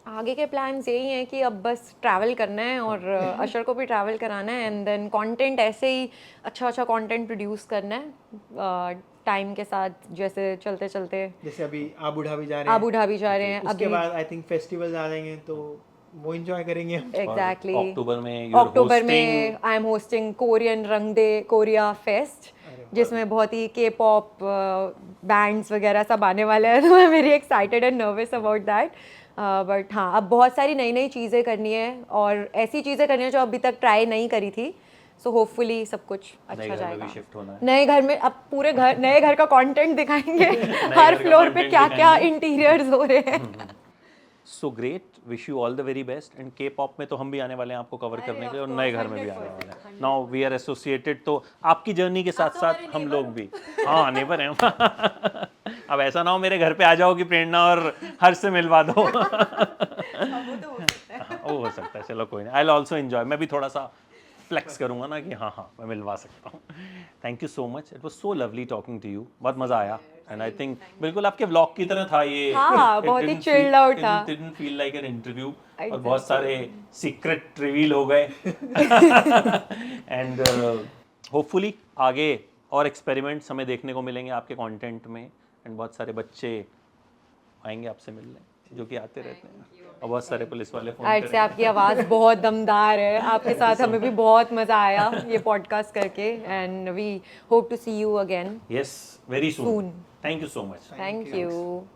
आगे के प्लान्स यही हैं कि अब बस ट्रैवल करना है और अशर को भी ट्रैवल कराना है एंड देन कंटेंट ऐसे ही अच्छा कंटेंट प्रोड्यूस करना है टाइम के साथ, जैसे चलते चलते। जैसे अभी आबू धाबी जा रहे हैं, आबू धाबी जा रहे हैं उसके अभी, बाद आई थिंक फेस्टिवल्स आ जाएंगे तो वो एंजॉय करेंगे हम। एग्जैक्टली अक्टूबर में you are अक्टूबर में hosting- I am hosting Korean रंग दे कोरिया फेस्ट, जिसमें बहुत ही के पॉप बैंड्स वगैरह सब आने वाले हैं। तो मैं very excited and nervous about that. But हाँ, अब बहुत सारी नई नई चीज़ें करनी है और ऐसी चीज़ें करनी है जो अभी तक ट्राई नहीं करी थी। सो होपफुली सब कुछ नए अच्छा घर में भी जाएगा। शिफ्ट होना है। नए घर में अब पूरे घर, नए घर का कंटेंट दिखाएंगे घर हर का फ्लोर पे content क्या क्या दिखाएंगे। इंटीरियर्स हो रहे हैं। So great, wish you all the very best. And के पॉप में तो हम भी आने वाले हैं आपको कवर करने के लिए, और नए घर में भी आने वाले हैं। नाउ वी आर एसोसिएटेड, तो आपकी जर्नी के साथ साथ हम लोग भी, हाँ नेबर हैं। अब ऐसा ना हो मेरे घर पे आ जाओ कि प्रेरणा और हर्ष से मिलवा दो। वो हो सकता है, चलो कोई नहीं, आई विल ऑल्सो एंजॉय। मैं भी थोड़ा सा फ्लेक्स करूंगा ना कि हाँ हाँ मैं मिलवा सकता हूँ। Thank you so much, it was so lovely talking to you, बहुत मज़ा आया। एंड आई थिंक बिल्कुल आपके व्लॉग की तरह था ये। हाँ, बहुत ही chilled out था। Didn't feel like an interview, और Exactly. बहुत सारे सीक्रेट रिवील हो गए। एंड होपफुली आगे और एक्सपेरिमेंट्स हमें देखने को मिलेंगे आपके कंटेंट में, एंड बहुत सारे बच्चे आएंगे आपसे मिलने, जो कि आते रहते हैं, और बहुत सारे पुलिस वाले फोन आज से आपकी आवाज़ बहुत दमदार है, आपके साथ हमें भी बहुत मज़ा आया ये पॉडकास्ट करके and we hope to see you again. Yes very soon. Soon. Thank you so much. Thank you.